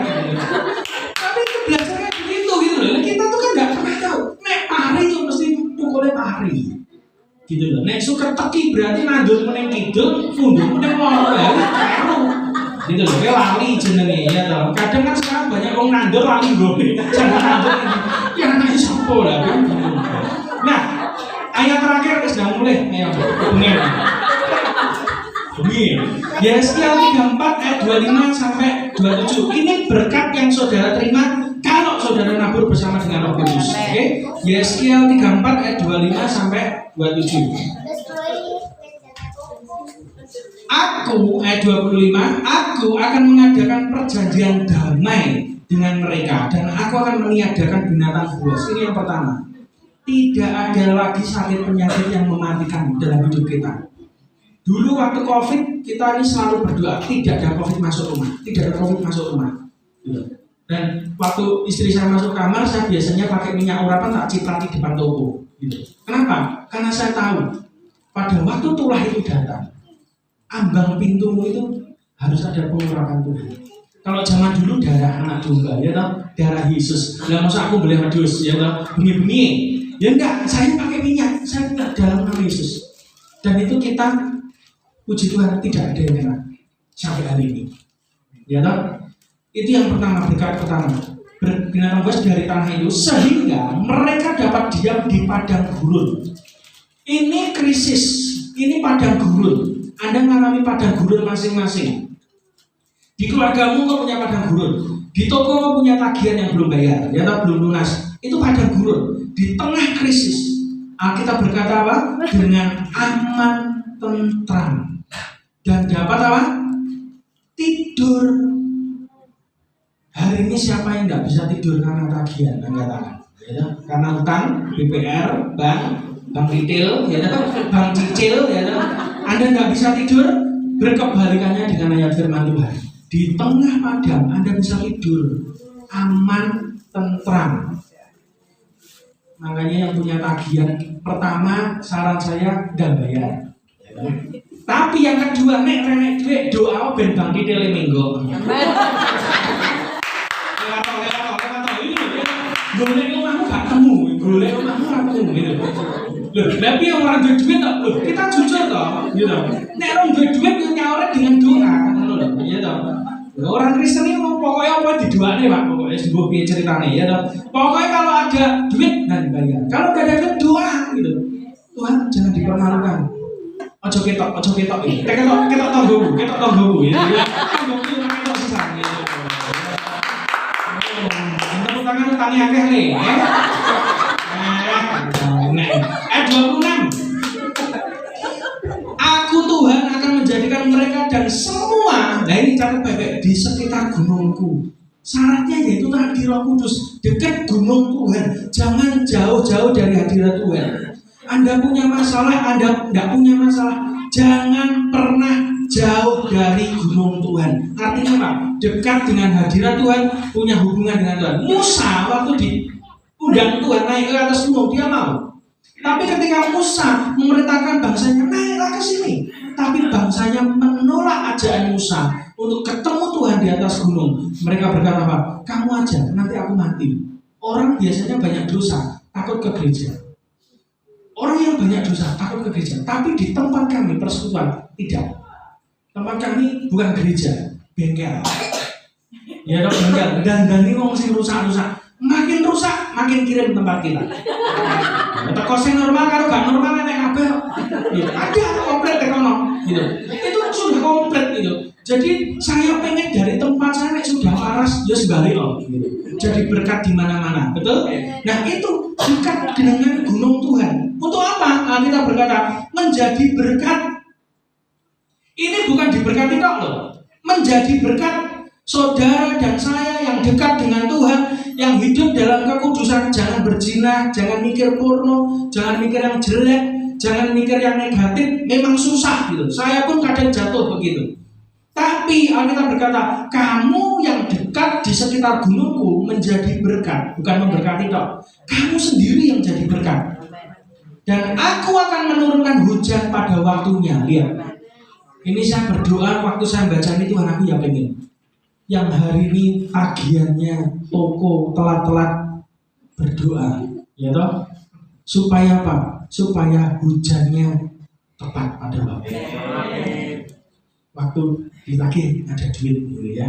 Tapi itu belajarnya begitu gitu loh. Kita tuh kan nggak pernah tahu. Nek pari itu mesti tukule pari. Gitu loh. Nek suka teki berarti nandur meneng kidul, mundur meneng lor. Gitu loh. Kayak lali jenenge ya toh. Kadang kan sekarang banyak orang nandur lali gue. Jangan nandur ini. Ya anaknya sopo lah. Nah, ayat terakhir sudah mulai. Ayo, bener. Bumi. Yesaya 34 ayat 25 sampai 27. Ini berkat yang saudara terima kalau saudara nabur bersama dengan Roh Kudus. Oke? Yesaya 34 ayat 25 sampai 27. Aku ayat 25, aku akan mengadakan perjanjian damai dengan mereka dan aku akan meniadakan binatang buas. Ini yang pertama. Tidak ada lagi sakit penyakit yang mematikan dalam hidup kita. Dulu waktu COVID kita ini selalu berdoa tidak ada COVID masuk rumah, tidak ada COVID masuk rumah. Dan waktu istri saya masuk kamar, saya biasanya pakai minyak urapan tak ciprat di depan toko. Kenapa? Karena saya tahu pada waktu tulah itu datang, ambang pintumu itu harus ada pengurapan Tuhan. Kalau zaman dulu darah anak domba, ya toh, darah Yesus. Lah masa aku boleh wedhus, ya toh, bunyi-bunyi. Ya enggak, saya pakai minyak, saya minyak dalam nama Yesus. Dan itu kita puji Tuhan tidak ada yang kena sampai hari ini. Ya toh? Itu yang pertama, berkat pertama. Binatang buas dari tanah itu sehingga mereka dapat diam di padang gurun. Ini krisis, ini padang gurun. Anda mengalami padang gurun masing-masing. Di keluargamu kau punya padang gurun. Di toko kau punya tagihan yang belum bayar, ya toh, belum lunas. Itu padang gurun. Di tengah krisis, Alkitab berkata apa? Dengan aman, tentram, dan dapat apa? Tidur. Hari ini siapa yang nggak bisa tidur karena tagihan? Angkat tangan. Ya, karena utang, BPR, bank retail, ya, bank cicil, ya. Anda nggak bisa tidur. Berkebalikannya dengan ayat firman Tuhan. Di tengah padang Anda bisa tidur, aman, tentram. Makanya yang punya tagihan pertama saran saya nggak bayar. Tapi yang kedua, nek renek duit doa ben bangkit minggu. Golek omahmu gak temu, golek omahmu ora temu gitu. Loh, tapi orang duit tak, loh kita jujur toh, gitu. Nek orang duit yo nyaure dengan doa, ngono lho, iya toh. Orang Kristen itu pokoknya apa didoane Pak, pokoknya sebuah piye ceritane ya toh. Pokoknya kalau ada duit nah dibayar. Kalau enggak ada duit doa gitu. Tuhan jangan dipermalukan. Ojo ketok gitu. Ketok tonggoku ya. Tonggoku ketok sesat gitu. Tepuk tangan utangnya akeh le. Ayat 26. Aku Tuhan akan menjadikan mereka dan semua, nah ini catat baik-baik, di sekitar gunungku. Syaratnya yaitu tadi Roh Kudus, dekat gunung Tuhan, jangan jauh-jauh dari hadirat Tuhan. Anda punya masalah, Anda tidak punya masalah, jangan pernah jauh dari gunung Tuhan. Artinya apa? Dekat dengan hadirat Tuhan, punya hubungan dengan Tuhan. Musa waktu diundang Tuhan naik ke atas gunung, dia mau. Tapi ketika Musa memerintahkan bangsanya naiklah ke sini, tapi bangsanya menolak ajakan Musa untuk ketemu Tuhan di atas gunung. Mereka berkata apa? Kamu aja, nanti aku mati. Orang biasanya banyak dosa, takut ke gereja. Orang yang banyak dosa takut ke gereja. Tapi di tempat kami persekutuan tidak. Tempat kami bukan gereja, bengkel. Ya dong, bengkel. Dan ini ngomong sih rusak-rusak. Makin rusak, makin kirim tempat kita. Atau koseng normal, kalau gak normal nenek kabeh. Gitu. Ada komplit ekonomi. Gitu. Itu sudah komplit gitu. Jadi saya pengen dari tempat saya sudah waras, ya sebalik loh. Gitu. Jadi berkat di mana-mana, betul? Nah itu dekat dengan gunung Tuhan. Untuk apa? Kita berkata menjadi berkat. Ini bukan diberkati tok loh. Menjadi berkat. Saudara dan saya yang dekat dengan Tuhan, yang hidup dalam kekudusan, jangan berzina, jangan mikir porno, jangan mikir yang jelek, jangan mikir yang negatif. Memang susah gitu. Saya pun kadang jatuh begitu. Tapi Alkitab berkata, kamu yang dekat di sekitar gunungku menjadi berkat, bukan memberkati tok. Kamu sendiri yang jadi berkat. Dan aku akan menurunkan hujan pada waktunya. Lihat, ini saya berdoa waktu saya baca ini Tuhan, aku ya pengen. Yang hari ini tagihannya toko telat-telat berdoa, ya toh, supaya apa? Supaya hujannya tepat pada waktu. Waktu ditagih ada duit, gitu ya.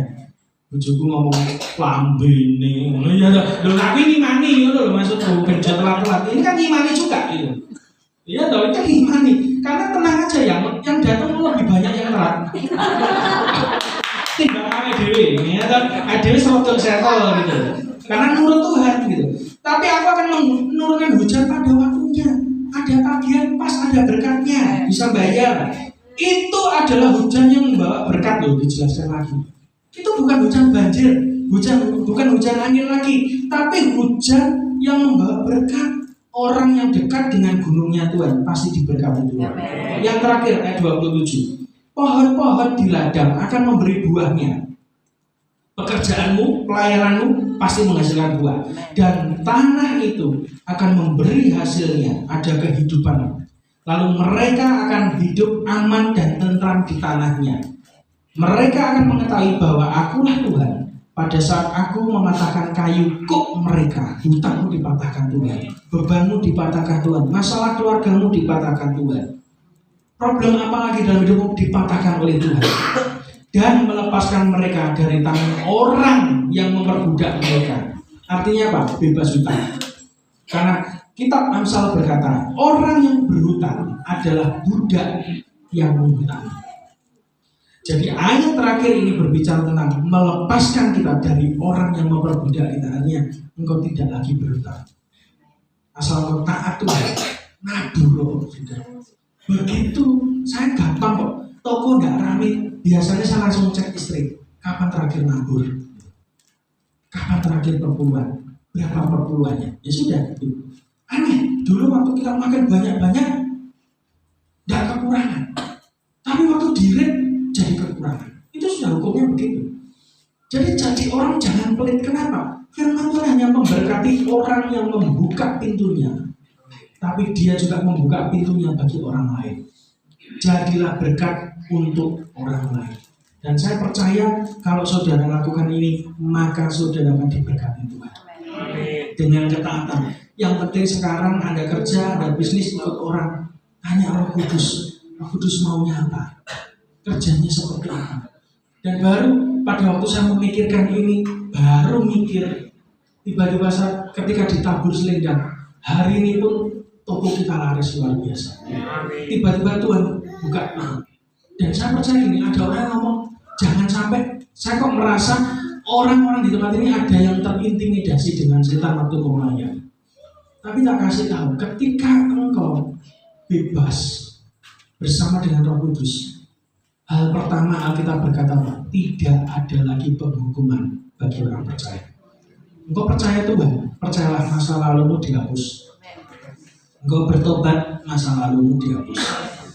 Bujuku ngomong lambene, ya toh. Loh, tapi ngimani, loh maksudku kerja telat-telat. Ini kan ngimani juga, gitu. Iya toh, itu ngimani. Karena tenang aja yang datang lebih banyak yang telat. Timbangannya dewi, ya kan? Dewi serotok setol gitu. Karena menurut Tuhan gitu. Tapi aku akan menurunkan hujan pada waktunya. Ada tagihan pas, ada berkatnya, bisa bayar. Itu adalah hujan yang membawa berkat loh, dijelaskan lagi. Itu bukan hujan banjir, bukan hujan angin lagi, tapi hujan yang membawa berkat. Orang yang dekat dengan gunungnya Tuhan pasti diberkati Tuhan. Yang terakhir ayat 27. Pohon-pohon di ladang akan memberi buahnya. Pekerjaanmu, pelayananmu pasti menghasilkan buah. Dan tanah itu akan memberi hasilnya, ada kehidupan. Lalu mereka akan hidup aman dan tentram di tanahnya. Mereka akan mengetahui bahwa akulah Tuhan. Pada saat aku mematahkan kayu kuk mereka, hutangmu dipatahkan Tuhan, bebanmu dipatahkan Tuhan, masalah keluargamu dipatahkan Tuhan. Problem apa lagi dalam hidupmu dipatahkan oleh Tuhan. Dan melepaskan mereka dari tangan orang yang memperbudak mereka. Artinya apa? Bebas hutang. Karena kitab Amsal berkata, orang yang berhutang adalah budak yang menghutang. Jadi ayat terakhir ini berbicara tentang melepaskan kita dari orang yang memperbudak kita. Artinya engkau tidak lagi berhutang. Asal engkau taat Tuhan, nabur sudah. Begitu saya gampang kok. Toko nggak rame. Biasanya saya langsung cek istri. Kapan terakhir nabur? Kapan terakhir perpuluhan? Berapa perpuluhannya? Ya sudah. Aneh. Dulu waktu kita makan banyak-banyak, nggak kekurangan. Tapi waktu diret jadi kekurangan. Itu sudah hukumnya begitu. Jadi orang jangan pelit. Kenapa? Firman Tuhan hanya memberkati orang yang membuka pintunya. Tapi dia juga membuka pintunya bagi orang lain. Jadilah berkat untuk orang lain. Dan saya percaya kalau saudara lakukan ini, maka saudara akan diberkati Tuhan. Dengan ketaatan. Yang penting sekarang Anda kerja, Anda bisnis ikut orang, tanya Roh Kudus. Roh Kudus maunya apa? Kerjanya seperti apa? Dan baru pada waktu saya memikirkan ini, baru mikir, tiba-tiba saat ketika ditabur selendang, hari ini pun toko kita laris luar biasa. Tiba-tiba Tuhan buka. Dan saya percaya ini, ada orang yang ngomong, jangan sampai, saya kok merasa orang-orang di tempat ini ada yang terintimidasi dengan setan waktu melayani. Tapi tak kasih tahu, ketika engkau bebas bersama dengan Roh Kudus, hal pertama Alkitab berkata apa? Tidak ada lagi penghukuman bagi orang percaya. Engkau percaya Tuhan, percayalah masa lalumu dihapus. Engkau bertobat, masa lalumu dihapus.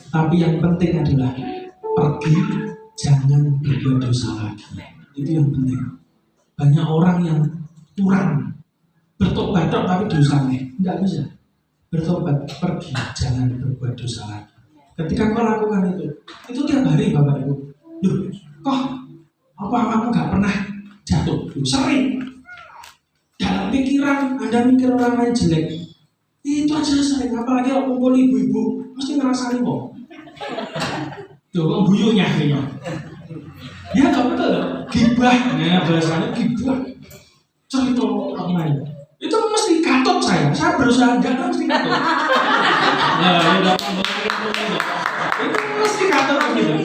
Tapi yang penting adalah pergi, jangan berbuat dosa lagi. Itu yang penting. Banyak orang yang kurang bertobat tapi dosanya tidak bisa. Bertobat, pergi, jangan berbuat dosa lagi. Ketika kau lakukan itu tiap hari Bapak Ibu. Loh, kok apa kamu nggak pernah jatuh? Sering. Dalam pikiran Anda mikir orang lain jelek, itu aja sering. Apalagi kalau kumpul ibu-ibu, mesti ngerasain kok. Tuh, kok buyunya kayaknya. Ya tak betul, gibah. Nah, bahasanya gibah. Cerita orang lain. Itu mesti katut saya berusaha enggak mesti katut. Nah, itu mesti katut gitu.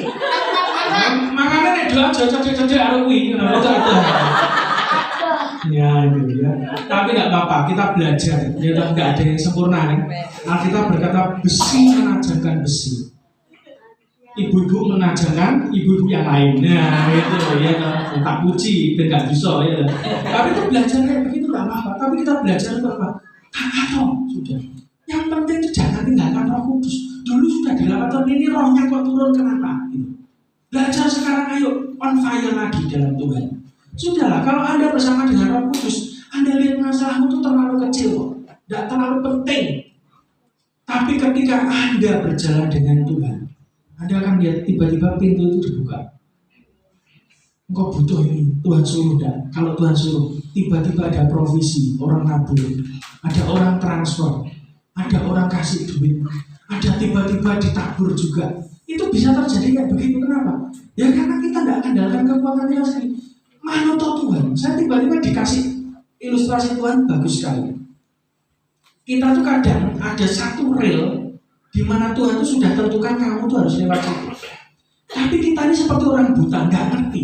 Makanya nek doa cocok-cocok karo kuwi, ngono itu ada. Ya itu ya. Tapi enggak apa-apa, kita belajar. Ya enggak ada yang sempurna nih. Alkitab berkata besi menajakan besi. Ibu-ibu menajakan ibu-ibu yang lain. Nah itu ya, tak puji, tidak bisa ya. Tapi itu belajar kayak begitu nggak apa-apa. Tapi kita belajar itu apa? Atau sudah. Yang penting itu jangan tinggalkan Roh Kudus. Dulu sudah dilakukan ini, rohnya kok turun kenapa? Gitu. Belajar sekarang, ayo on fire lagi dalam Tuhan. Sudahlah, kalau Anda bersama dengan Roh Kudus, Anda lihat masalahmu itu terlalu kecil, tidak terlalu penting. Tapi ketika Anda berjalan dengan Tuhan, Anda akan lihat tiba-tiba pintu itu dibuka. Engkau butuh ini, Tuhan suruh enggak? Kalau Tuhan suruh, tiba-tiba ada provisi, orang nabur, ada orang transfer, ada orang kasih duit, ada tiba-tiba ditabur juga. Itu bisa terjadi kayak begitu, kenapa? Ya karena kita tidak andalkan kekuatan yang sendiri. Manut Tuhan, saya tiba-tiba dikasih ilustrasi Tuhan bagus sekali. Kita tuh kadang ada satu rel di mana Tuhan itu sudah tentukan kamu tuh harus lewat situ. Tapi kita ini seperti orang buta, nggak ngerti.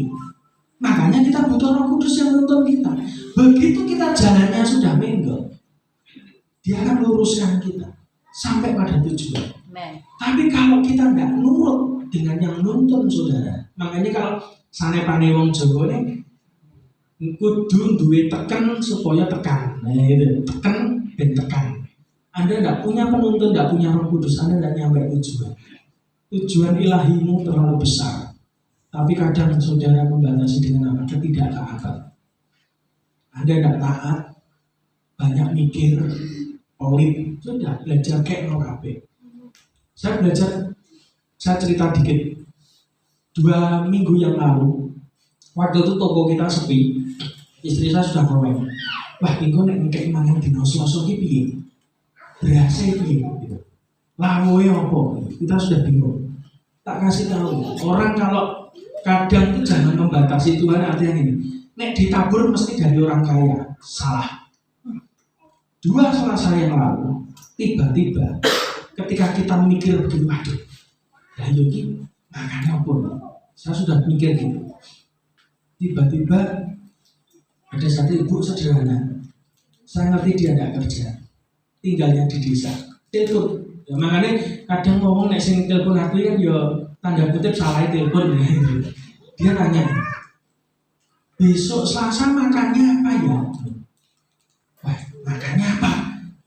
Makanya kita butuh Roh Kudus yang menuntun kita. Begitu kita jalannya sudah menggel, Dia akan luruskan kita sampai pada tujuan. Tapi kalau kita nggak nurut dengan yang nuntun saudara, makanya kalau sane pane wong Jawa nih, kudu duwe tekan supaya tekan. Nah itu tekan dan tekan. Anda tidak punya penuntun, tidak punya Roh Kudus, Anda tidak nyampe tujuan. Tujuan ilahimu terlalu besar. Tapi kadang saudara membatasi dengan apa? Ketidaktaatan. Anda tidak taat, banyak mikir, pelit, sudah belajar kayak nokabe. Saya belajar, saya cerita dikit. 2 minggu yang lalu, waktu itu toko kita sepi, istri saya sudah ngomong, wah ingko nek ngekek mangan dino Selasa iki piye? Berhasil piye? Lawoe apa? Kita sudah bingung. Tak kasih tahu. Orang kalau kadang itu jangan membatasi Tuhan, artinya ini. Nek ditabur mesti dari orang kaya. Salah. 2 Selasa yang lalu, tiba-tiba ketika kita mikir begini, waduh, ya ini makanya apa? Saya sudah mikir gitu. Tiba-tiba ada satu ibu sederhana. Saya ngerti dia tidak kerja, tinggalnya di desa. Telepon. Ya, makanya kadang ngomong nek sing telepon aku kan ya tanda kutip salah telepon. Dia tanya, besok Selasa makannya apa ya? Wah, makannya apa?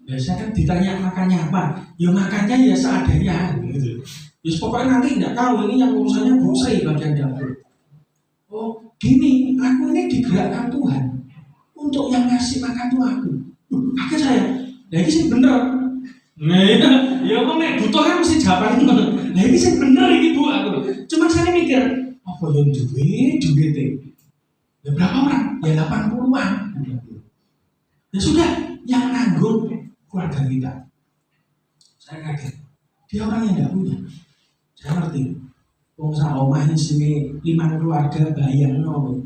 Biasa kan ditanya makannya apa? Ya makannya ya seadanya gitu. Ya pokoknya nanti tidak tahu, ini yang urusannya Bu Sri bagian dapur. Oh gini, aku ini digerakkan Tuhan untuk yang ngasih makan tuh aku. Akhirnya saya, nah ini sih bener. Nah ya kok nek butuh kan mesti jawaban Lah iki sing bener iki Bu aku. Cuma saya mikir, apa yang duit ya berapa orang? Ya 80-an. Ya sudah, yang nanggung keluarga kita. Saya kaget. Dia orang yang tidak punya. Saya ngerti. Wong sak omah sini 5 keluarga bayangno.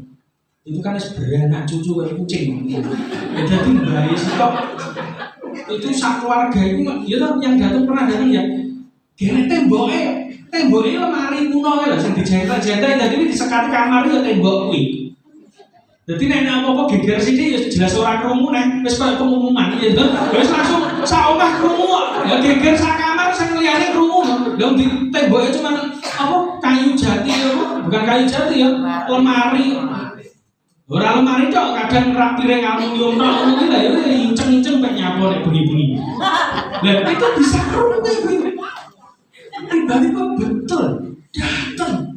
Itu kan beranak cucu kayak kucing. Jadi bayi stok itu sak keluarga itu ya yang pernah datang ya. Gene temboknya lemari kuno lho sing dijentah-jentah dadi disekati kamar ya tembok kuwi. Dadi nek apa-apa geger sithik ya jelas ora krungu nek wis koyo pengumuman ya to. Wis langsung sak omah krungu ya geger sak kamar sing liyane krungu. Lho di temboknya cuma apa kayu jati ya, bukan kayu jati ya, lemari. Ora lemari tok kadang rak piring aluminium tok ngono iki lha ya inceng-inceng mek nyapo nek bengi-bengi. Lah itu bisa krungu kuwi. Tiba-tiba betul datang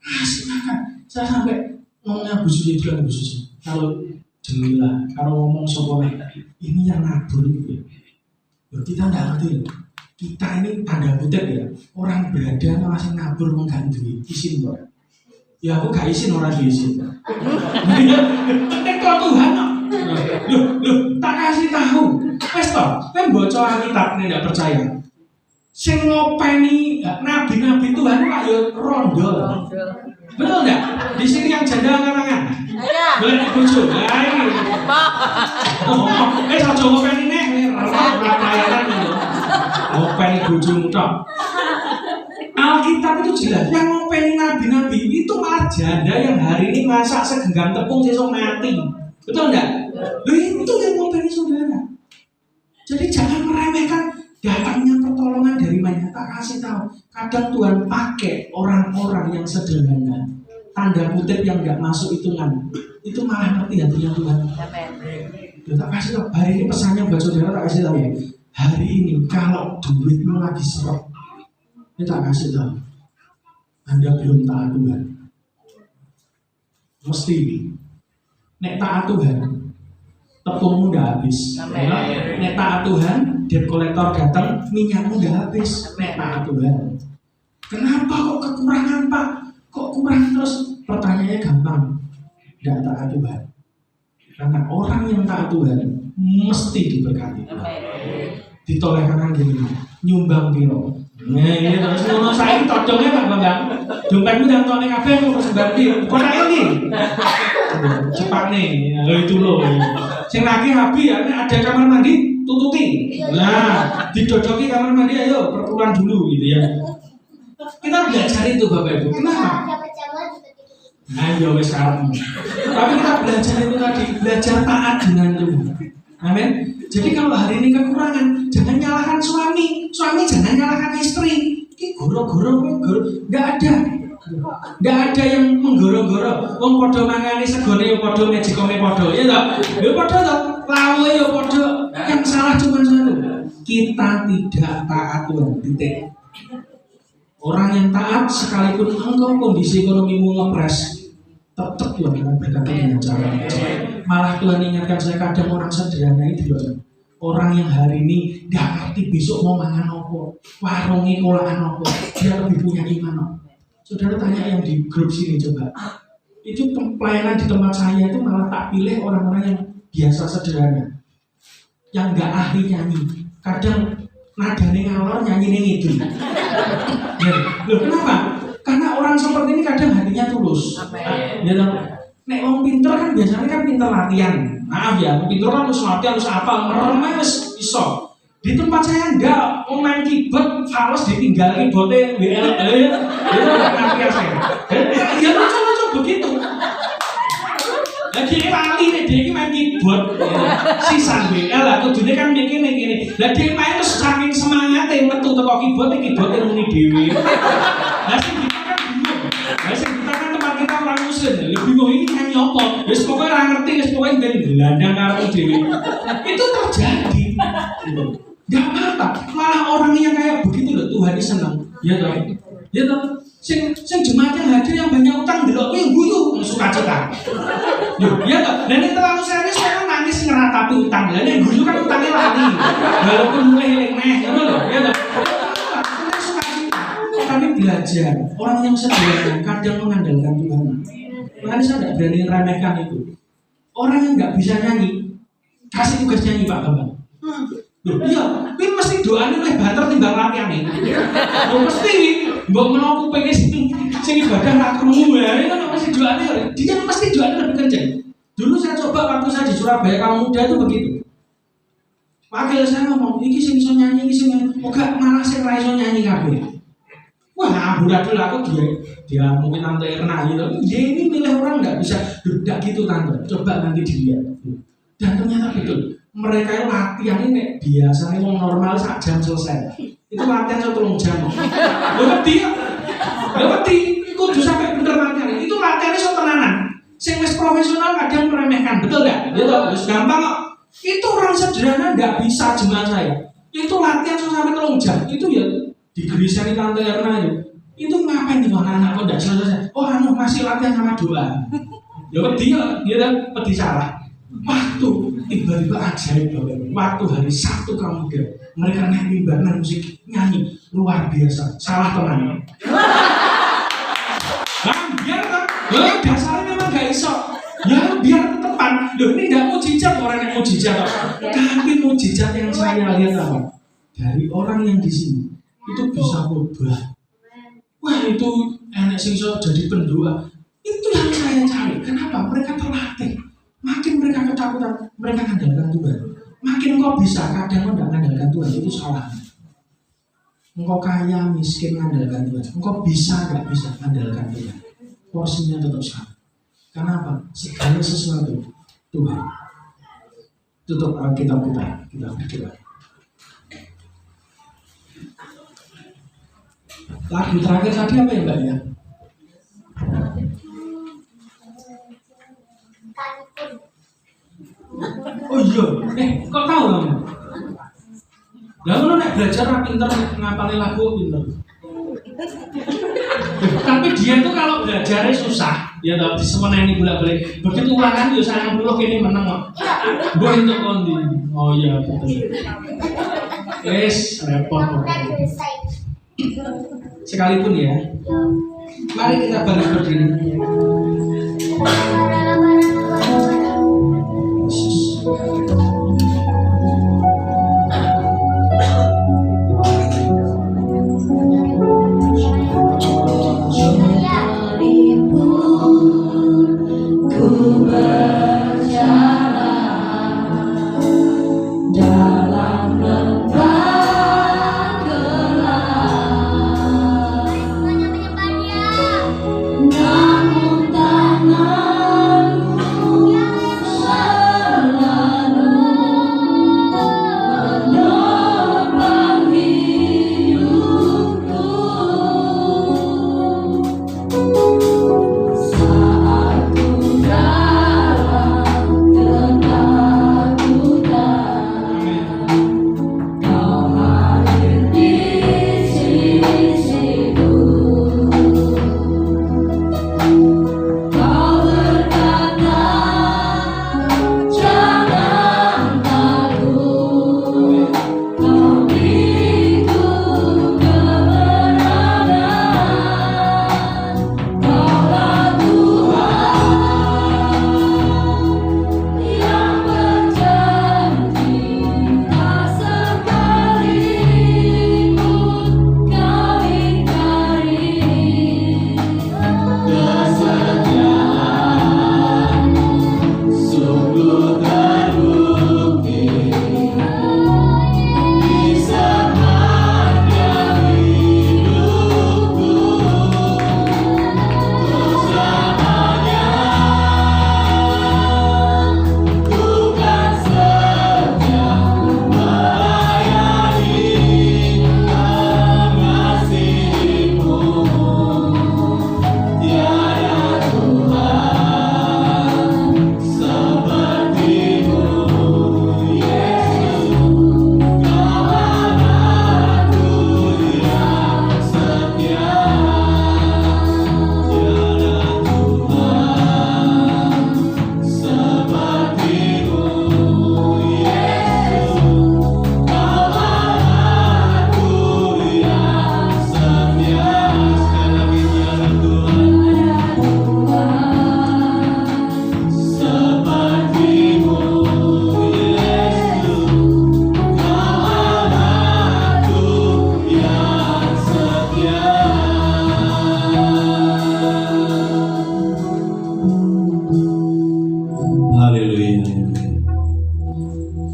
kasih makan. Saya sampai ngomongnya Bu Suci bilang Bu Suci, kalau Jamila, kalau ngomong soponek ini yang nabur gitu ya. Kita nggak ngerti. Kita ini tanda kutip ya, orang berada masih nabur menggandui izin kok. Ya aku gak izin orang diizin. Kok Tuhan loh, tak kasih tahu. Wes toh, kan bocor Alkitab nek ndak percaya. Sing ngopeni nabi-nabi Tuhan lah ya rondo. Betul enggak? Di sini yang janda kanangan. Boleh bojo. Lah iki. Aja ngopeni nek pelayanan itu. Ngopeni bojomu tok. Alkitab itu jelas yang ngopeni nabi-nabi itu malah janda yang hari ini masak segenggam tepung sesuk mati. Betul enggak? Loh itu yang ngopeni saudara. Jadi jangan meremehkan datangnya pertolongan dari mana. Tak kasih tahu. Kadang Tuhan pakai orang-orang yang sederhana, tanda kutip yang nggak masuk hitungan. Itu malah ngerti hatinya Tuhan. Tak kasih tahu. Hari ini pesannya buat saudara tak kasih tahu ya. Hari ini kalau duitmu lagi serok, ini tak kasih tahu. Anda belum taat Tuhan. Mesti nek taat Tuhan, tepungmu udah habis. Nek taat Tuhan, debt kolektor datang, minyakmu udah habis. Nek taat Tuhan. Kenapa kok kekurangan Pak? Kok kurang terus? Pertanyaannya gampang. Tidak taat Tuhan. Karena orang yang taat Tuhan mesti diberkati. Ditoleh kanan gini, nyumbang piro. Nah ini terus ngono saya todongnya Pak Bambang. Dompetmu yang tone kabeh kok sembah piro. Kok tak ini? Cepat nih, itu loh. Sing lagi habi ya, ada kamar mandi, tutupi. Nah, didodoki kamar mandi ayo perpuluhan dulu gitu ya. Kita belajar itu Bapak Ibu. Kenapa? Nah, ya wes karepmu. Tapi kita belajar itu tadi, belajar taat dengan Tuhan. Amin. Jadi kalau hari ini kekurangan, jangan nyalahkan suami. Suami jangan nyalahkan istri. Ini goro-goro, enggak ada. Enggak ada yang menggoro-goro. Wong padha mangane segone ya padha mejikome padha, ya toh? Ya padha toh. Lawuhe ya padha. Yang salah cuma satu. Kita tidak taat Tuhan. Titik. Orang yang taat sekalipun engkau kondisi ekonomimu ngepres, tetap Tuhan akan berkati dengan cara. Malah Tuhan ingatkan saya kadang orang sederhana itu orang yang hari ini nggak ngerti besok mau makan apa, warungnya kolaan apa, dia lebih punya iman. Saudara tanya yang di grup sini coba, itu pelayanan di tempat saya itu malah tak pilih orang-orang yang biasa sederhana, yang nggak ahli nyanyi, kadang nadane ngalor nyanyi itu. Loh kenapa? Karena orang seperti ini kadang hatinya tulus. Ya toh. Nek wong pinter kan biasanya kan pinter latihan. Maaf ya, pinter kan harus latihan, harus apa? Merem wis iso. Di tempat saya enggak, main keyboard harus ditinggal keyboardnya WL. Itu enggak ngerti saya. Ya lucu begitu. Lagi ini wali nih, dia ini main keyboard. Sisan WL lah, kudune kan mikir nih. Lah dia main terus saking semangatnya metu teko keyboardnya muni dhewe. Lah sing kita kan bingung. Lah sing kita kan tempat kita orang muslim, lebih bingung ini nyanyi apa? Wis pokoke ora ngerti, wis pokoke ben gelandang karo dhewe. Itu terjadi. Enggak apa-apa. Malah orang yang kayak begitu loh Tuhan ini senang. Ya toh. Ya toh. Sing jemaat yang hadir yang banyak utang delok kuwi guyu sukacita. Loh, ya toh. Dan ini terlalu serius kan nangis ngeratapi utang. Lah nek guyu kan utangnya lali. Walaupun mulai eling neh, ngono lho, ya toh. belajar, orang yang sederhana kadang mengandalkan Tuhan. Makanya saya tidak berani remehkan itu. Orang yang nggak bisa nyanyi, kasih tugas nyanyi Pak Bambang. Loh, iya, tapi mesti doanya oleh banter timbang latihan ini. Loh, mesti, mbok menawa kupingnya sing ibadah nggak krungu ya, itu mesti doanya. Dia mesti doanya lebih kenceng. Dulu saya coba waktu saya di Surabaya kaum muda itu begitu. Wakil saya ngomong, ini sing iso nyanyi, ini sing nyanyi. Moga malah sing ra iso nyanyi kabeh. Wah, amburadul aku dia mungkin Tante Erna gitu. Ya ini milih orang nggak bisa, tidak gitu Tante. Coba nanti dilihat. Dan ternyata betul. Mereka yang latihan ini biasanya orang normal 1 jam selesai. Itu latihan 1 jam. Lo ngerti? Kudu sampai bener latihan. Itu latihannya so tenanan. Sing wis profesional kadang meremehkan, betul nggak? Gitu, wis gampang kok. Itu orang sederhana nggak bisa jemaat saya. Itu latihan so sampai 3 jam. Itu ya digerisani Tante Erna itu. Itu ngapain tuh anak-anak kok nggak selesai? Oh, masih latihan sama doa. Ya dia kan pedi salah. Waktu tiba-tiba ajaib banget. Waktu hari Sabtu Pramuda, mereka naik mimbar musik nyanyi luar biasa. Salah teman. Biar kan, dasarnya memang gak iso. Ya biar tepat. Loh ini gak mujizat orang yang mujizat. Tapi mujizat yang saya lihat apa? Dari orang yang di sini itu bisa berubah. Wah itu enak sih so jadi pendoa. Itu yang saya cari. Kenapa? Mereka terlatih. Makin mereka ketakutan, mereka mengandalkan Tuhan. Makin kau bisa, kadang kau tidak mengandalkan Tuhan, itu salah. Engkau kaya, miskin mengandalkan Tuhan. Engkau bisa, nggak bisa mengandalkan Tuhan. Porsinya tetap sama. Kenapa? Segala sesuatu Tuhan. Tutup Alkitab kita berdoa. Lagu terakhir tadi apa ya Mbak ya? Oh iya, kok tahu kamu? Lalu nek belajar pinter ngapalin lagu pinter. Tapi dia tuh kalau belajarnya susah, ya tahu disemeneni bolak-balik. Begitu ulangan yo 90 kene meneng kok. Mbok entuk kondi. Oh iya betul. Wes repot kok. Sekalipun ya. Mari kita balik berdiri. Namun tanganmu selalu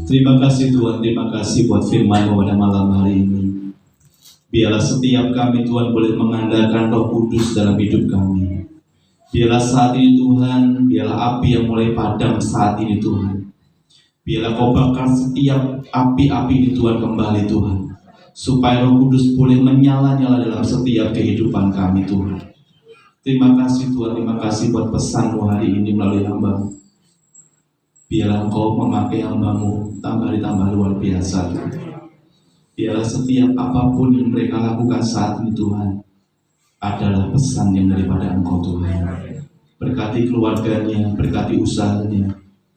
Terima kasih Tuhan, terima kasih buat firman-Mu pada malam hari ini. Biarlah setiap kami Tuhan boleh mengandalkan Roh Kudus dalam hidup kami. Biarlah saat ini Tuhan, biarlah api yang mulai padam saat ini Tuhan. Biarlah Kau bakar setiap api-api ini Tuhan kembali Tuhan. Supaya Roh Kudus boleh menyala-nyala dalam setiap kehidupan kami Tuhan. Terima kasih Tuhan, terima kasih buat pesan-Mu hari ini melalui hamba-Mu. Biarlah Engkau memakai hamba-Mu tambah luar biasa Tuhan. Biarlah setiap apapun yang mereka lakukan saat ini Tuhan adalah pesan yang daripada Engkau Tuhan. Berkati keluarganya, berkati usahanya,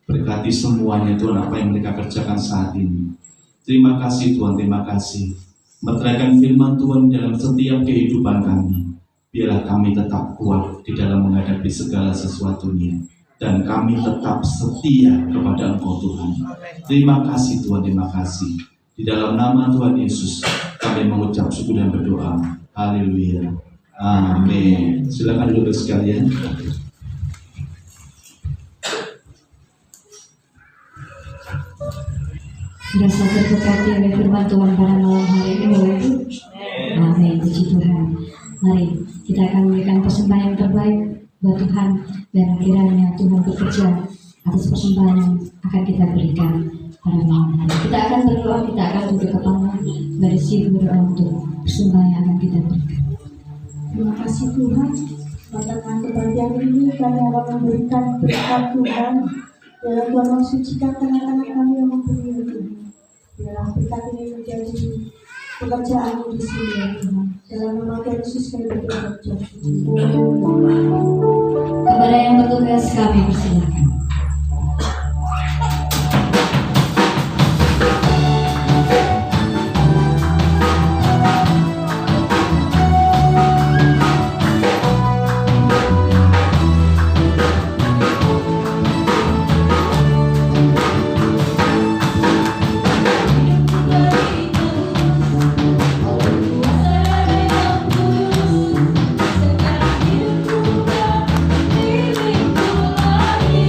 berkati semuanya Tuhan apa yang mereka kerjakan saat ini. Terima kasih Tuhan, terima kasih. Meteraikan firman Tuhan dalam setiap kehidupan kami. Biarlah kami tetap kuat di dalam menghadapi segala sesuatunya. Dan kami tetap setia kepada Engkau Tuhan. Terima kasih Tuhan, terima kasih. Di dalam nama Tuhan Yesus kami mengucap syukur dan berdoa. Haleluya. Amin. Silakan duduk sekalian. Berasa terberkati oleh firman Tuhan pada malam hari ini, Bapak Ibu. Amin, puji Tuhan. Mari kita akan memberikan persembahan yang terbaik buat Tuhan, dan kiranya Tuhan bekerja atas persembahan yang akan kita berikan pada malam hari. Kita akan berdoa, kita akan duduk ke panggung berisi berdoa untuk persembahan yang akan kita berikan. Terima kasih Tuhan, pada kebaktian ini kami akan memberikan berkat Tuhan. Biarlah Tuhan mensucikan anak-anak kami yang mempunyai Tuhan. Biarlah berkat ini menjadi pekerjaan di sini ya Tuhan. Dalam nama Tuhan Yesus kami berdoa. Kepada yang bertugas kami persilakan. Sekarang hidupku tak milikku lagi.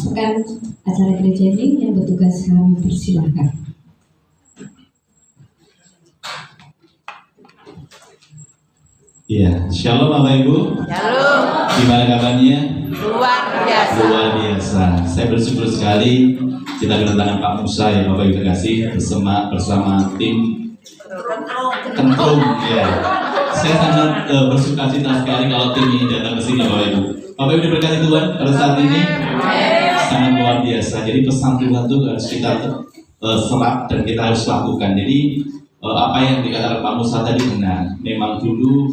memasukkan acara gereja ini, yang bertugas kami persilahkan. Iya, Shalom Bapak Ibu. Shalom. Gimana kabarnya? Luar biasa. Luar biasa. Saya bersyukur sekali kita kedatangan Pak Musa ya Bapak Ibu terkasih bersama tim Kentrung ya. Saya sangat bersukacita sekali kalau tim ini datang ke sini Bapak Ibu. Bapak Ibu diberkati Tuhan pada saat ini sangat luar biasa. Jadi pesan Tuhan itu harus kita serap dan kita harus lakukan. Jadi apa yang dikatakan Pak Musa tadi benar. Memang dulu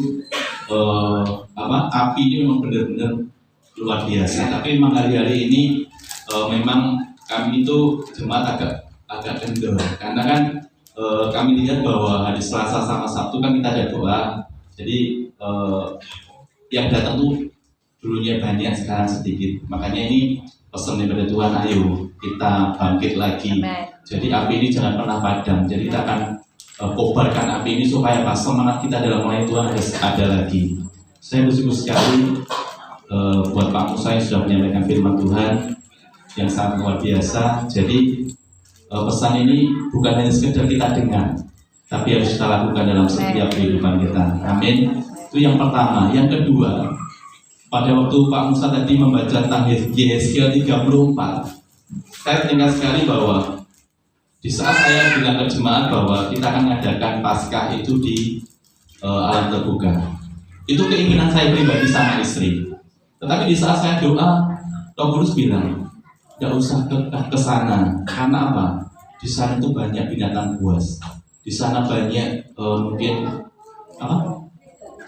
api ini memang benar-benar luar biasa. Tapi memang hari-hari ini memang kami itu jemaat agak kendor karena kan kami lihat bahwa hari Selasa sama Sabtu kan kita ada doa. Jadi yang datang tuh dulunya banyak, sekarang sedikit. Makanya ini pesan daripada Tuhan, ayo kita bangkit lagi. Jadi api ini jangan pernah padam. Jadi kita akan kobarkan api ini supaya pas semangat kita dalam melayani Tuhan harus ada lagi. Saya bersyukur sekali buat Pak Musa yang sudah menyampaikan firman Tuhan yang sangat luar biasa. Jadi pesan ini bukan hanya sekedar kita dengar, tapi harus kita lakukan dalam setiap kehidupan kita. Amin. Itu yang pertama. Yang kedua, pada waktu Pak Musa tadi membaca tentang Yehezkiel 34, saya teringat sekali bahwa di saat saya bilang ke jemaat bahwa kita akan mengadakan Paskah itu di alam terbuka, itu keinginan saya pribadi sama istri. Tetapi di saat saya doa, Roh Kudus bilang, tidak usah ke sana. Karena apa? Di sana itu banyak binatang buas. Di sana banyak mungkin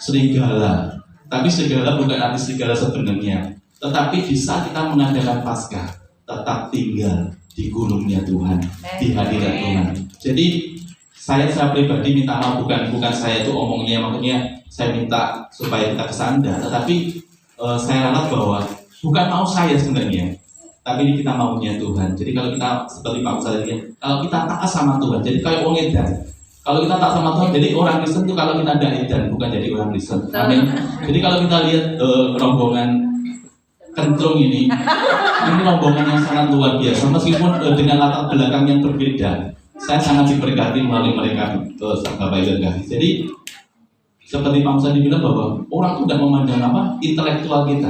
serigala. Tapi serigala bukan arti serigala sebenarnya. Tetapi di saat kita mengadakan Paskah, tetap tinggal di gunungnya Tuhan, di hadirat Tuhan. Jadi saya pribadi minta maaf, bukan saya itu omongnya, maksudnya saya minta supaya kita kesana, tetapi saya ralat bahwa bukan mau saya sebenarnya, tapi ini kita maunya Tuhan. Jadi kalau kita seperti Pak Musa tadi, kalau kita taat sama Tuhan, jadi kayak orang edan. Kalau kita taat sama Tuhan, jadi orang Kristen itu kalau kita ada edan, bukan jadi orang Kristen. Amin. Jadi kalau kita lihat rombongan Kentrung ini rombongan yang sangat luar biasa, meskipun dengan latar belakang yang berbeda. Saya sangat diberkati melalui mereka, Bapak Ibu. Jadi seperti Pak Musa dibilang bahwa orang itu tidak memandang intelektual kita,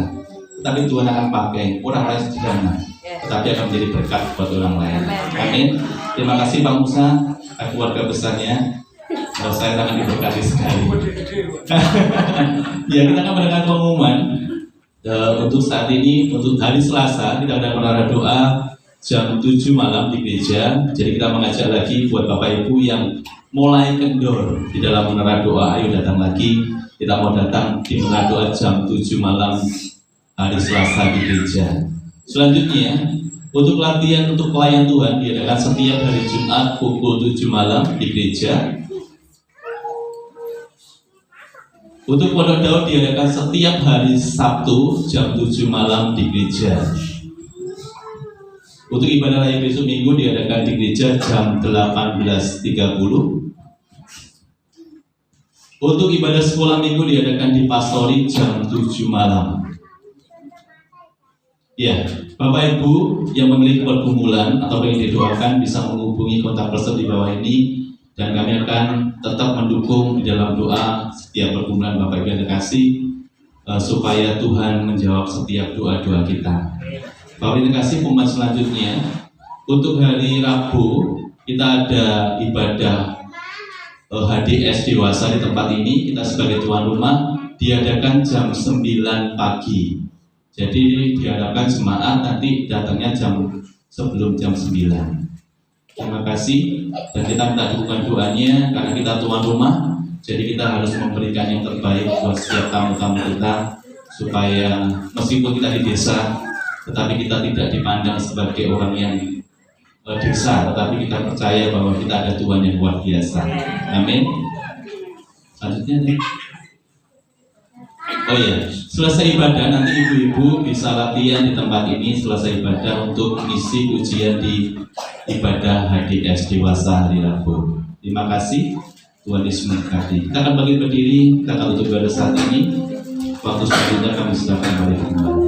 tetapi Tuhan akan pakai orang lain sederhana, tetapi akan menjadi berkat buat orang lain. Amin. Terima kasih Pak Musa dan keluarga besarnya. Saya sangat diberkati sekali. Ya, kita akan mendengar pengumuman. Untuk saat ini, untuk hari Selasa kita ada menara doa jam 7 malam di gereja. Jadi kita mengajak lagi buat Bapak Ibu yang mulai kendor di dalam menara doa, ayo datang lagi. Kita mau datang di menara doa jam 7 malam hari Selasa di gereja. Selanjutnya, untuk latihan untuk pelayan Tuhan diadakan setiap hari Jumat pukul 7 malam di gereja. Untuk Pondok Daud diadakan setiap hari Sabtu jam 7 malam di gereja. Untuk ibadah raya besok minggu diadakan di gereja jam 18.30. Untuk ibadah sekolah minggu diadakan di Pastori jam 7 malam. Ya, Bapak Ibu yang memiliki pergumulan atau ingin didoakan bisa menghubungi kontak person di bawah ini. Dan kami akan tetap mendukung di dalam doa setiap pergumulan Bapak Ibu yang terkasih, supaya Tuhan menjawab setiap doa-doa kita. Bapak Ibu yang terkasih, pengumuman selanjutnya untuk hari Rabu kita ada ibadah HDS dewasa di tempat ini. Kita sebagai tuan rumah diadakan jam 9 pagi. Jadi diharapkan jemaat nanti datangnya sebelum jam 9. Terima kasih, dan kita minta dukungan doanya karena kita tuan rumah, jadi kita harus memberikan yang terbaik buat setiap tamu-tamu kita, supaya meskipun kita di desa, tetapi kita tidak dipandang sebagai orang yang desa, tetapi kita percaya bahwa kita ada Tuhan yang luar biasa. Amin. Selanjutnya nih. Oh ya, selesai ibadah nanti ibu-ibu bisa latihan di tempat ini selesai ibadah untuk mengisi ujian di ibadah HDS dewasa hari Rabu. Terima kasih, Tuhan Yesus memberkati. Kita akan bagi berdiri, kita akan tutup ibadah saat ini. Waktu selanjutnya kami silakan kembali.